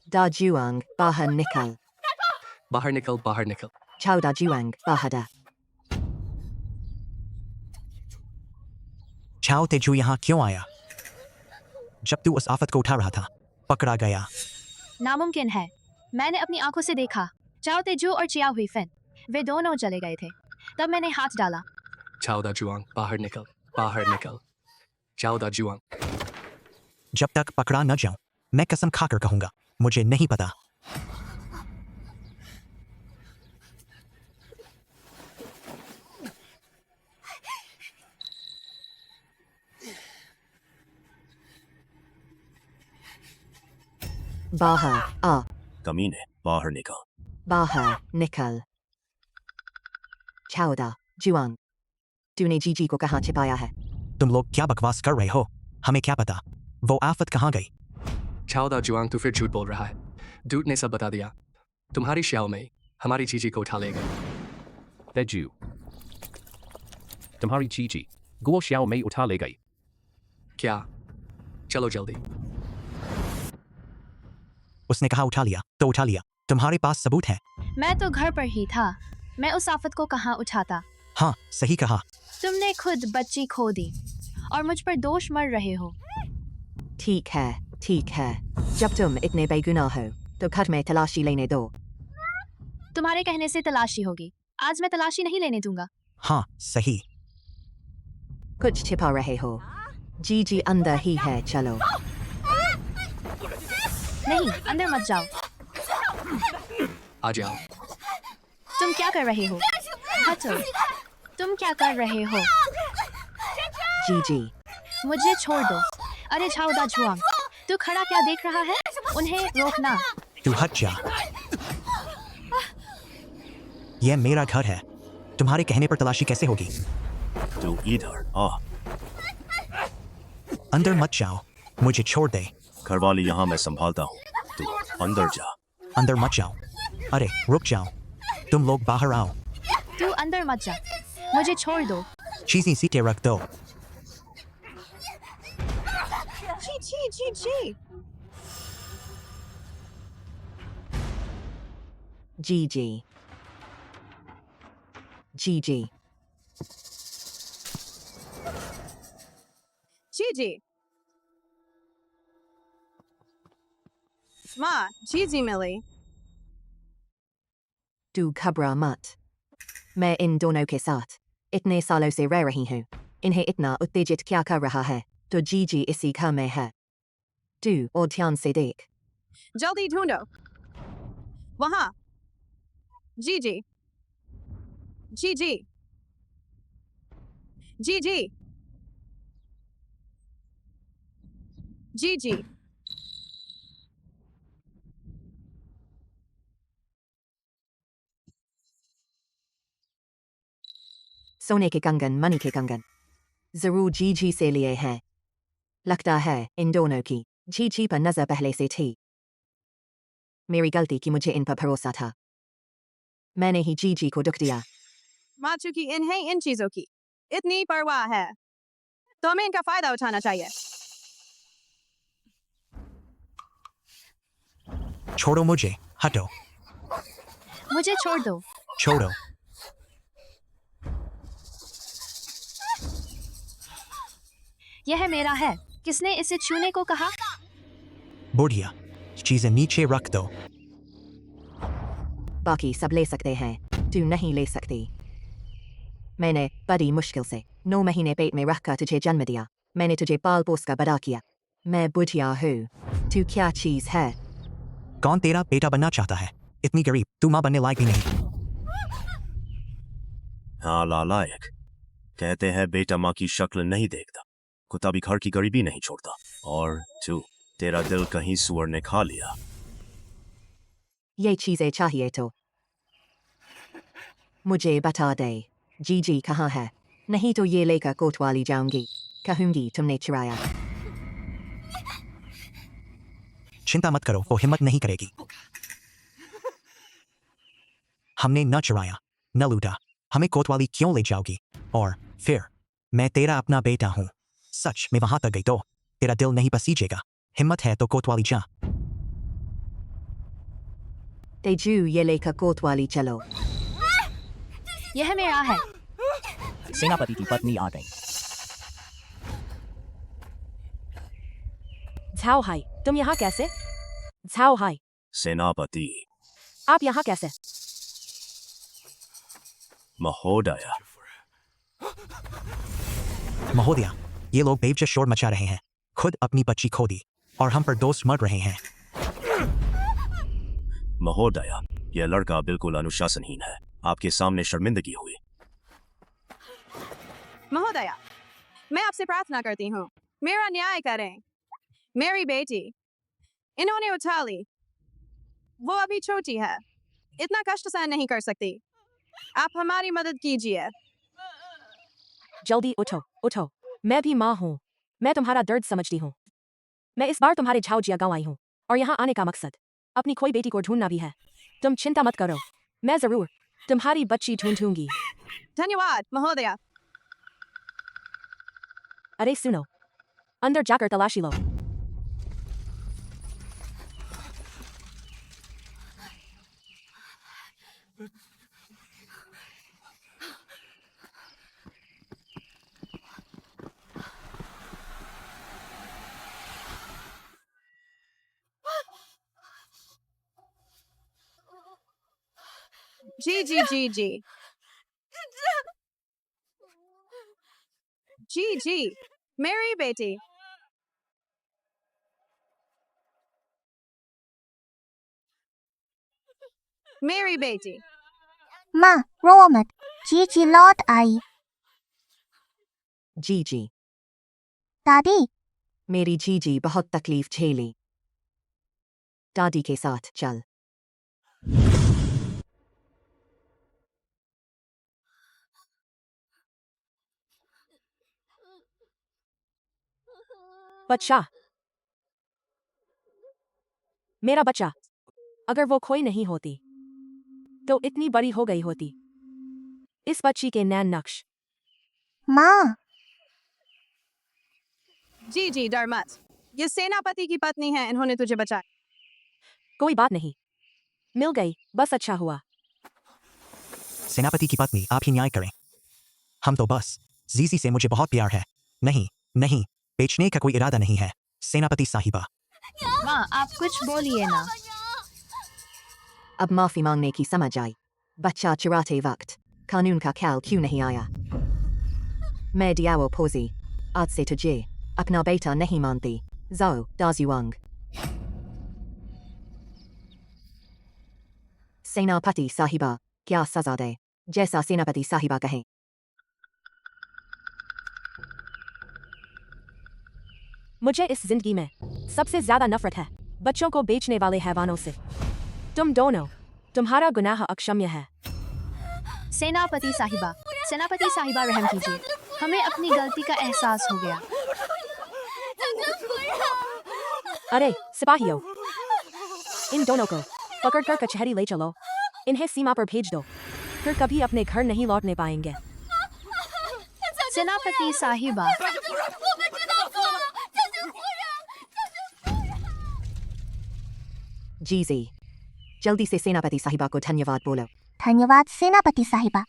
दाजुआंग, बाहर निकल। बाहर निकल, बाहर निकल। झाओ दाजुआंग, बाहर आ। झाओ तेजू यहाँ क्यों आया? जब तू उस आफत को उठा रहा था, पकड़ा गया। नामुमकिन है, मैंने अपनी आंखों से देखा। चाओ तेजू और चिया हुई फेन वे दोनों चले गए थे, तब मैंने हाथ डाला। चाओ दाजुआंग, बाहर निकल, बाहर निकल। चाओ दाजुआंग। जब तक पकड़ा न जाऊं, मैं कसम खाकर कहूंगा, मुझे नहीं पता। बाहर आ। कमीने, बाहर निकल। बाहर निकल। चाओ दाजुआंग, तूने जीजी को कहाँ छिपाया है? तुम लोग क्या बकवास कर रहे हो? हमें क्या पता वो आफत कहाँ गई? चाओ दाजुआंग, तू फिर झूठ बोल रहा है। दूत ने सब बता दिया। तुम्हारी श्याओ में हमारी जीजी को उठा ले गए। तेजू, तुम्हारी जीजी गुओ श्याओ में उठा ले गई। क्या? चलो जल्दी। उसने कहा उठा लिया तो उठा लिया। तुम्हारे पास सबूत है? मैं तो घर पर ही था, मैं उस आफत को कहाँ उठाता। हाँ सही कहा। तुमने खुद बच्ची खो दी और मुझ पर दोष मर रहे हो। ठीक है, ठीक है। जब तुम इतने बेगुनाह हो तो घर में तलाशी लेने दो। तुम्हारे कहने से तलाशी होगी। आज मैं तलाशी नहीं लेने दूंगा। हाँ सही। कुछ छिपा रहे हो। जीजी अंदर ही है, चलो। नहीं, अंदर मत जाओ। आ जाओ। तुम क्या कर रहे हो? हटो। तुम क्या कर रहे हो? जीजी, मुझे छोड़ दो। अरे झाओदा झुआंग, तू खड़ा क्या देख रहा है? उन्हें रोकना। तू हट जा। यह मेरा घर है। तुम्हारे कहने पर तलाशी कैसे होगी? तू इधर आ। अंदर मत जाओ, मुझे छोड़ दे। घरवाली यहाँ मैं संभालता हूँ, तू अंदर जा। अंदर मत जाओ। अरे रुक जाओ, तुम लोग बाहर आओ। तू अंदर मत जा, मुझे छोड़ दो। चीज़ें सीटे रख दो। जी। जीजी, जीजी, जी। माँ, जी मिली। तू घबरा मत। मैं इन दोनों के साथ इतने सालों से रह रही हूँ। इन्हें इतना उत्तेजित क्या कर रहा है? तो जीजी इसी घर में है। तू और ध्यान से देख। जल्दी ढूंढो। वहाँ। जी। जी। सोने के कंगन, मणि के कंगन जरूर जीजी से लिए हैं। लगता है इन दोनों की जीजी पर नजर पहले से थी। मेरी गलती कि मुझे इन पर भरोसा था। मैंने ही जीजी को दुख दिया। माँ, चूंकि इन्हें इन चीजों की इतनी परवाह है तो हमें इनका फायदा उठाना चाहिए। छोड़ो मुझे, हटो। मुझे छोड़ दो। छोड़ो। यह मेरा है। किसने इसे छूने को कहा? बुढ़िया, चीजें नीचे रख दो। बाकी सब ले सकते हैं, तू नहीं ले सकती। मैंने बड़ी मुश्किल से 9 महीने पेट में रखकर तुझे जन्म दिया। मैंने तुझे पाल पोस कर बड़ा किया। मैं बुढ़िया हूँ। तू क्या चीज है? कौन तेरा बेटा बनना चाहता है? इतनी गरीब, तू माँ बनने लायक भी नहीं। हाँ लालायक। कहते हैं बेटा माँ की शक्ल नहीं देखता, कुत्ता भी घर की गरीबी नहीं छोड़ता। और तू, तेरा दिल कहीं सुअर ने खा लिया। ये चीजें चाहिए तो मुझे बता दे। जीजी कहाँ है? नहीं तो ये लेकर कोतवाली जाऊंगी। कहूंगी तुमने चुराया। चिंता मत करो, वो हिम्मत नहीं करेगी। हमने न चुराया, न लूटा। हमें कोतवाली क्यों ले जाओगी? और फिर मैं तेरा अपना बेटा हूँ। सच में वहां तक गई तो तेरा दिल नहीं पसीजेगा। हिम्मत है तो कोतवाली जा। तेजू, ये लेकर कोतवाली चलो। यह मेरा है। सेनापति की पत्नी आ गई। झाओ हाई, तुम यहाँ कैसे? झाओ हाई, सेनापति। आप यहाँ कैसे? महोदया। महोदया, ये लोग बेवजह शोर मचा रहे हैं। खुद अपनी बच्ची खो दी और हम पर दोस्त मर रहे हैं। महोदया, यह लड़का बिल्कुल अनुशासनहीन है। आपके सामने शर्मिंदगी हुई। महोदया, मैं आपसे प्रार्थना करती हूँ, मेरा न्याय करें। मेरी बेटी इन्होंने उठा ली। वो अभी छोटी है, इतना कष्ट सहन नहीं कर सकती। आप हमारी मदद कीजिए। जल्दी उठो, उठो। मैं भी माँ हूँ। मैं तुम्हारा दर्द समझती हूँ। मैं इस बार तुम्हारे झाओजिया गाँव आई हूँ और यहाँ आने का मकसद अपनी खोई बेटी को ढूंढना भी है। तुम चिंता मत करो, मैं जरूर तुम्हारी बच्ची ढूंढूंगी। धन्यवाद महोदया। अरे सुनो, अंदर जाकर तलाशी लो। जी जी जी जी जी जी मेरी बेटी मेरी बेटी माँ रो मत, जीजी लौट आई। जीजी, दादी मेरी जीजी बहुत तकलीफ झेली। दादी के साथ चल। बच्चा, मेरा बच्चा, अगर वो खोई नहीं होती तो इतनी बड़ी हो गई होती। इस बच्ची के नैन नक्श। माँ जी जी डर मत, ये सेनापति की पत्नी है, इन्होंने तुझे बचाया। कोई बात नहीं, मिल गई, बस अच्छा हुआ। सेनापति की पत्नी, आप ही न्याय करें। हम तो बस जीजी से मुझे बहुत प्यार है। नहीं नहीं, बेचने का कोई इरादा नहीं है सेनापति साहिबा। माँ आप कुछ बोलिए ना। अब माफी मांगने की समझ आई। बच्चा चुराते वक्त कानून का ख्याल क्यों नहीं आया? मैं डियाओ पोजी, आज से तुझे अपना बेटा नहीं मानती। जाओ दाजुआंग। सेनापति साहिबा, क्या सजा दे? जैसा सेनापति साहिबा कहें। मुझे इस जिंदगी में सबसे ज्यादा नफरत है बच्चों को बेचने वाले हैवानों से। तुम दोनों, तुम्हारा गुनाह अक्षम्य है। सेनापति साहिबा रहम कीजिए, हमें अपनी गलती का एहसास हो गया। अरे सिपाहियों, इन दोनों को पकड़कर कचहरी ले चलो। इन्हें सीमा पर भेज दो, फिर कभी अपने घर नहीं लौटने पाएंगे। सेनापति साहिबा, जीजी, जल्दी से सेनापति साहिबा को धन्यवाद बोलो। धन्यवाद सेनापति साहिबा।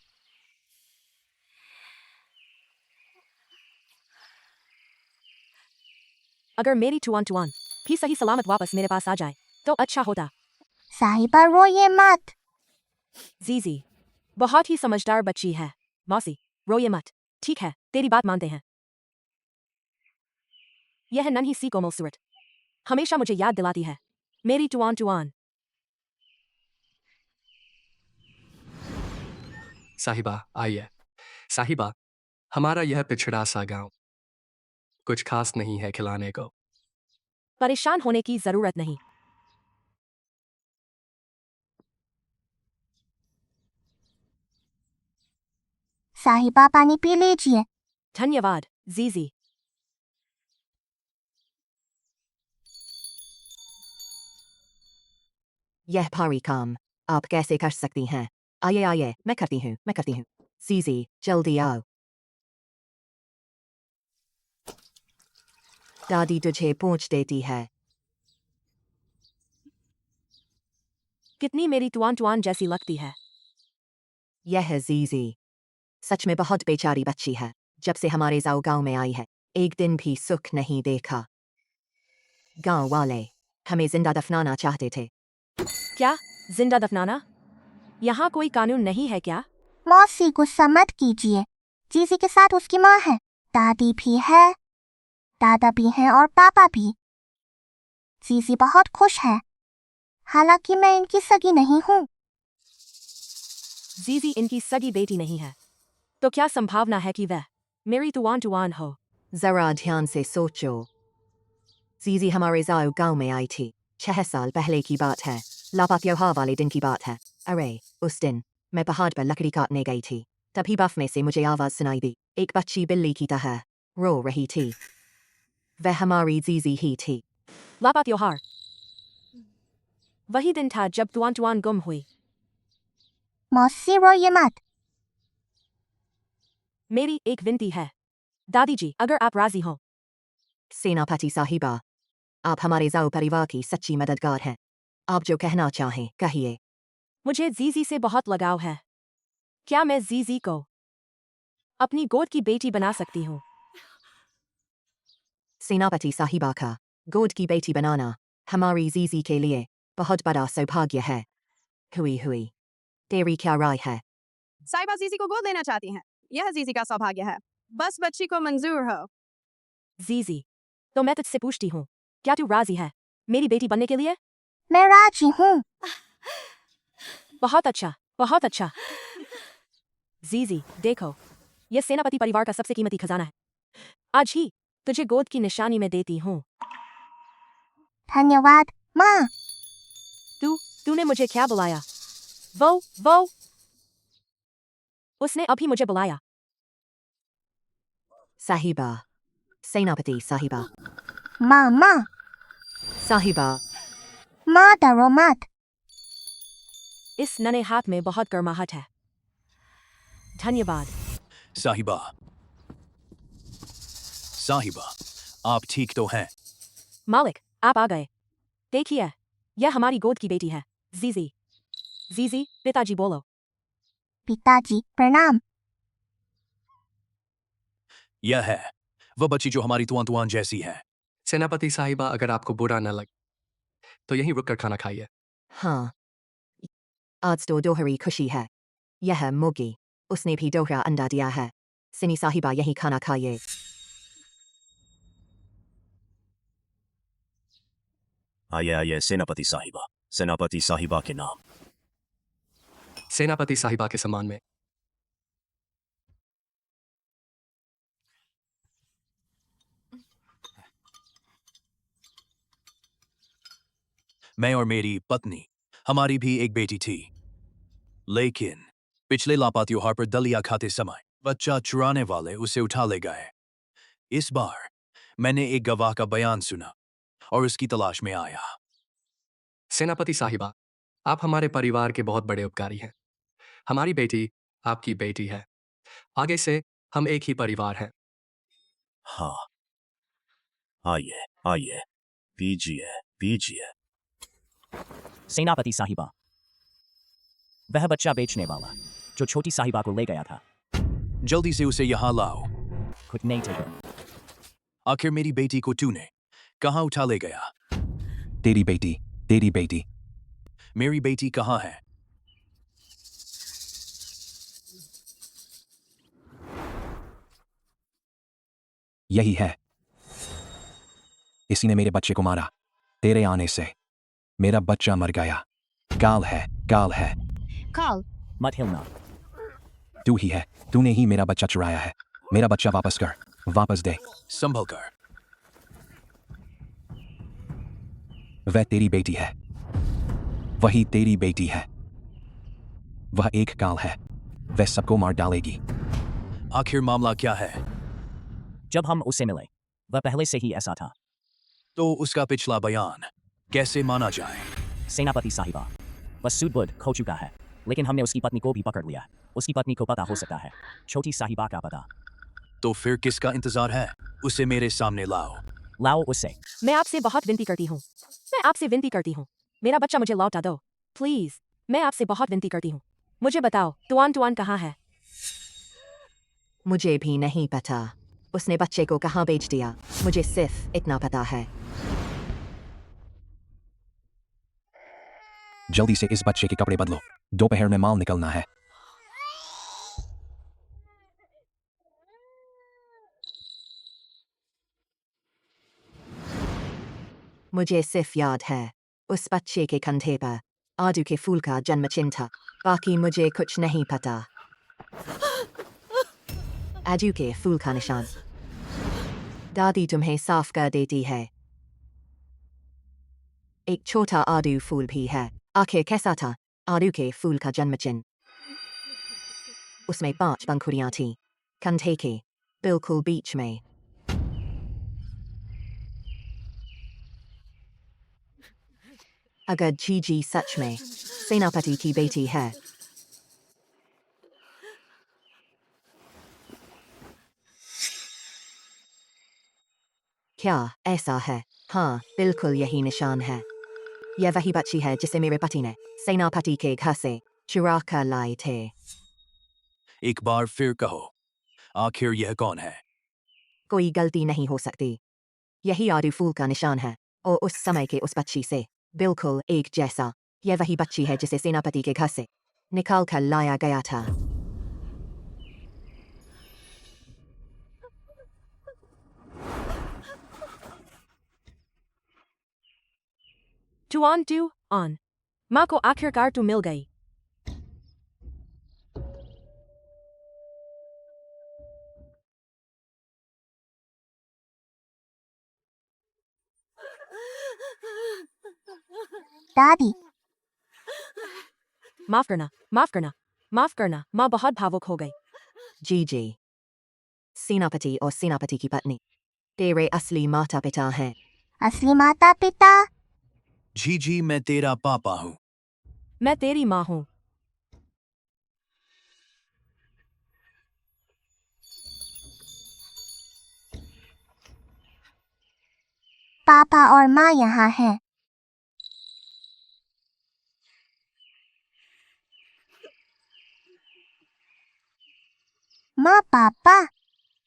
अगर मेरी टुआन भी सही सलामत वापस मेरे पास आ जाए तो अच्छा होता। साहिबा रोइए मत। जीजी बहुत ही समझदार बच्ची है। मौसी रोइए मत, ठीक है, तेरी बात मानते हैं। यह नन्ही सी कोमल सूरत हमेशा मुझे याद दिलाती है मेरी टुआन। साहिबा आइए। साहिबा, हमारा यह पिछड़ा सा गांव कुछ खास नहीं है खिलाने को। परेशान होने की जरूरत नहीं। साहिबा पानी पी लीजिए। धन्यवाद जीजी। यह भारी काम आप कैसे कर सकती हैं? आइए आइए, मैं करती हूँ। जीजी जल्दी आओ। दादी तुझे पूछ देती है। कितनी मेरी टुआन जैसी लगती है। यह है जीजी, सच में बहुत बेचारी बच्ची है। जब से हमारे जाओ गांव में आई है, एक दिन भी सुख नहीं देखा। गांव वाले हमें जिंदा दफनाना चाहते थे। क्या जिंदा दफनाना? यहाँ कोई कानून नहीं है क्या? मौसी गुस्सा मत कीजिए, जीजी के साथ उसकी माँ है, दादी भी है, दादा भी है और पापा भी। जीजी बहुत खुश है, हालांकि मैं इनकी सगी नहीं हूँ। जीजी इनकी सगी बेटी नहीं है, तो क्या संभावना है कि वह मेरी टुआन हो? जरा ध्यान से सोचो। जीजी हमारे जाओ गांव में आई थी 6 साल पहले की बात है। लापा त्योहार वाले दिन की बात है। अरे उस दिन मैं पहाड़ पर लकड़ी काटने गई थी, तभी बफ में से मुझे आवाज सुनाई दी। एक बच्ची बिल्ली की तरह रो रही थी। वह हमारी जीजी ही थी। लापा त्योहार वही दिन था जब टुआन गुम हुई। मौसी रोइए मत। मेरी एक विनती है दादी जी, अगर आप राजी हो। सेनापति साहिबा, आप हमारे जाओ परिवार की सच्ची मददगार हैं। आप जो कहना चाहें कहिए। मुझे जीजी से बहुत लगाव है। क्या मैं जीजी को अपनी गोद की बेटी बना सकती हूँ? सेनापति साहिबा का गोद की बेटी बनाना हमारी जीजी के लिए बहुत बड़ा सौभाग्य है। हुई तेरी क्या राय है? साहिबा जीजी को गोद लेना चाहती हैं। यह जीजी का सौभाग्य है। बस बच्ची को मंजूर हो। जीजी, तो मैं तुझसे पूछती हूँ, क्या तू राजी है मेरी बेटी बनने के लिए? मैं राजी हूँ। बहुत अच्छा, बहुत अच्छा। जीजी, देखो, यह सेनापति परिवार का सबसे कीमती खजाना है। आज ही तुझे गोद की निशानी में देती हूँ। धन्यवाद माँ। तूने मुझे क्या बुलाया? वो उसने अभी मुझे बुलाया। साहिबा, सेनापति साहिबा, माँ साहिबा, माँ डरो मत। इस नने हाथ में बहुत गर्माहट है। धन्यवाद। साहिबा, आप ठीक तो हैं? मालिक, आप आ गए। देखिए, यह हमारी गोद की बेटी है, जीजी, पिताजी बोलो। पिताजी प्रणाम। यह है वह बच्ची जो हमारी तुआन जैसी है। सेनापति साहिबा, अगर आपको बुरा न लगे तो यहीं रुककर खाना खाइए। हाँ, आज तो दोहरी खुशी है। यह मोगी, उसने भी दोहरा अंडा दिया है। सिनी साहिबा यही खाना खाइए। आइए सेनापति साहिबा के नाम। सेनापति साहिबा के सम्मान में। मैं और मेरी पत्नी, हमारी भी एक बेटी थी, लेकिन पिछले लापता त्योहार पर दलिया खाते समय बच्चा चुराने वाले उसे उठा ले गए। इस बार मैंने एक गवाह का बयान सुना और उसकी तलाश में आया। सेनापति साहिबा, आप हमारे परिवार के बहुत बड़े उपकारी हैं। हमारी बेटी आपकी बेटी है। आगे से हम एक ही परिवार हैं। हाँ, आइए, पीजिए। सेनापति साहिबा, वह बच्चा बेचने वाला जो छोटी साहिबा को ले गया था, जल्दी से उसे यहाँ लाओ। खुद नहीं थे। आखिर मेरी बेटी को तूने कहाँ उठा ले गया? तेरी बेटी। मेरी बेटी कहाँ है? यही है। इसी ने मेरे बच्चे को मारा। तेरे आने से मेरा बच्चा मर गया। गाल है। काल, मत हिलना। तू ही है। तूने ही मेरा बच्चा चुराया है। मेरा बच्चा वापस कर। वापस दे। संभल कर। वह तेरी बेटी है। वही तेरी बेटी है। वह एक काल है। वह सबको मार डालेगी। आखिर मामला क्या है? जब हम उसे मिले, वह पहले से ही ऐसा था। तो उसका पिछला बयान कैसे माना जाए? सेनापति साहिबा, वह सूद-बुद खो चुका है, लेकिन हमने उसकी पत्नी को भी पकड़ लिया। उसकी पत्नी को पता हो सकता है, छोटी साहिबा का पता। तो फिर किसका इंतजार है? उसे मेरे सामने लाओ उसे। मैं आपसे बहुत विनती करती हूँ। मेरा बच्चा मुझे लौटा दो, प्लीज। मैं आपसे बहुत विनती करती हूँ। मुझे बताओ, तुआन कहाँ है? मुझे भी नहीं पता। उसने बच्चे को कहाँ बेच दिया। मुझे सिर्फ इतना पता है। जल्दी से इस बच्चे के कपड़े बदलो। दोपहर में माल निकलना है। मुझे सिर्फ याद है, उस बच्चे के कंधे पर आड़ू के फूल का जन्मचिन्ह था। बाकी मुझे कुछ नहीं पता। आड़ू के फूल का निशान। दादी तुम्हें साफ कर देती है। एक छोटा आड़ू फूल भी है। आखिर कैसा था आड़ू के फूल का जन्मचिन्ह? उसमें 5 पंखुड़ियां थीं, कंधे के बिल्कुल बीच में। अगर जीजी सच में सेनापति की बेटी है, क्या ऐसा है? हाँ, बिल्कुल यही निशान है। यह वही बच्ची है जिसे मेरे पति ने सेनापति के घर से चुरा कर लाए थे। एक बार फिर कहो, आखिर यह कौन है? कोई गलती नहीं हो सकती। यही आड़ू फूल का निशान है, और उस समय के उस बच्ची से बिल्कुल एक जैसा। यह वही बच्ची है जिसे सेनापति के घर से निकाल कर लाया गया था। टू ऑन। माँ को आखिरकार तू मिल गई। दादी, माफ करना, माफ करना, माफ करना। माँ बहुत भावुक हो गई। जीजी, सेनापति और सेनापति की पत्नी तेरे असली माता पिता हैं। असली माता पिता? जी मैं तेरा पापा हूँ। मैं तेरी माँ हूँ। पापा और माँ यहाँ हैं। माँ पापा,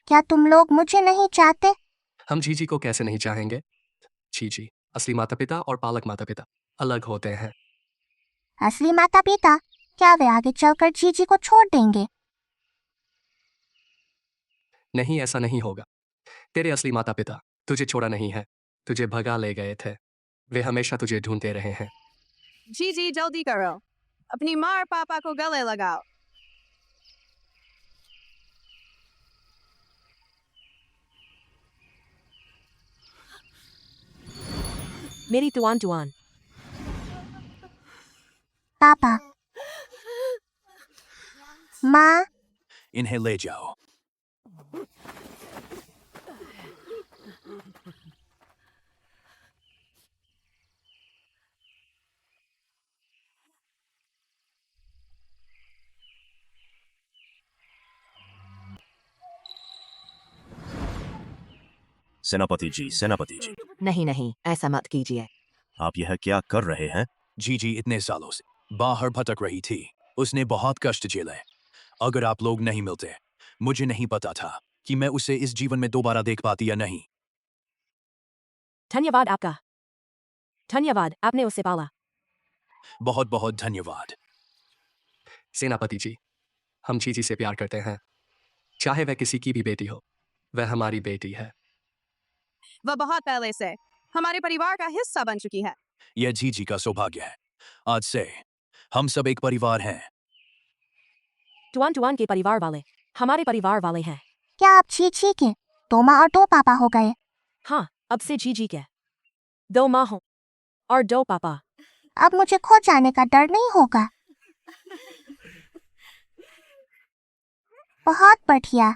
क्या तुम लोग मुझे नहीं चाहते? हम जीजी को कैसे नहीं चाहेंगे? जीजी, असली माता पिता और पालक माता पिता अलग होते हैं। असली माता पिता? क्या वे आगे चलकर जीजी को छोड़ देंगे? नहीं, ऐसा नहीं होगा। तेरे असली माता पिता तुझे छोड़ा नहीं है, तुझे भगा ले गए थे। वे हमेशा तुझे ढूंढते रहे हैं। जी जल्दी करो, अपनी माँ और पापा को गले लगाओ। मेरी टुआन। पापा, माँ, इन्हें ले जाओ। सेनापति जी, नहीं, ऐसा मत कीजिए। आप यह क्या कर रहे हैं? जी इतने सालों से बाहर भटक रही थी। उसने बहुत कष्ट झेले। अगर आप लोग नहीं मिलते, मुझे नहीं पता था कि मैं उसे इस जीवन में दोबारा देख पाती या नहीं। धन्यवाद आपका। धन्यवाद, आपने उसे पाला। बहुत बहुत धन्यवाद। सेनापति जी, हम जीजी से प्यार करते हैं, चाहे वह किसी की भी बेटी हो। वह हमारी बेटी है। वह बहुत पहले से हमारे परिवार का हिस्सा बन चुकी है। यह जीजी का सौभाग्य है। आज से हम सब एक परिवार हैं। टुआन के परिवार वाले हमारे परिवार वाले हैं। क्या आप जीजी के 2 माँ और 2 पापा हो गए? हाँ, अब से जीजी के 2 माँ हो और 2 पापा। अब मुझे खो जाने का डर नहीं होगा। बहुत बढ़िया।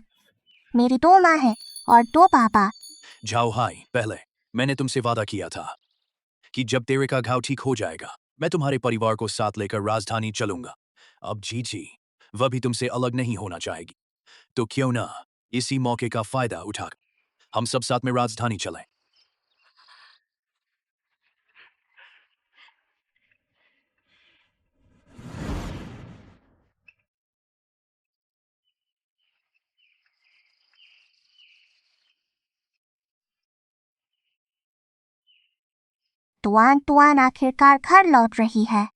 मेरी 2 माँ है और 2 पापा। जाओ हाय, पहले मैंने तुमसे वादा किया था कि जब तेरे का घाव ठीक हो जाएगा, मैं तुम्हारे परिवार को साथ लेकर राजधानी चलूंगा। अब जीजी, वह भी तुमसे अलग नहीं होना चाहेगी। तो क्यों ना इसी मौके का फायदा उठाकर हम सब साथ में राजधानी चलें। टुआन आखिरकार घर लौट रही है।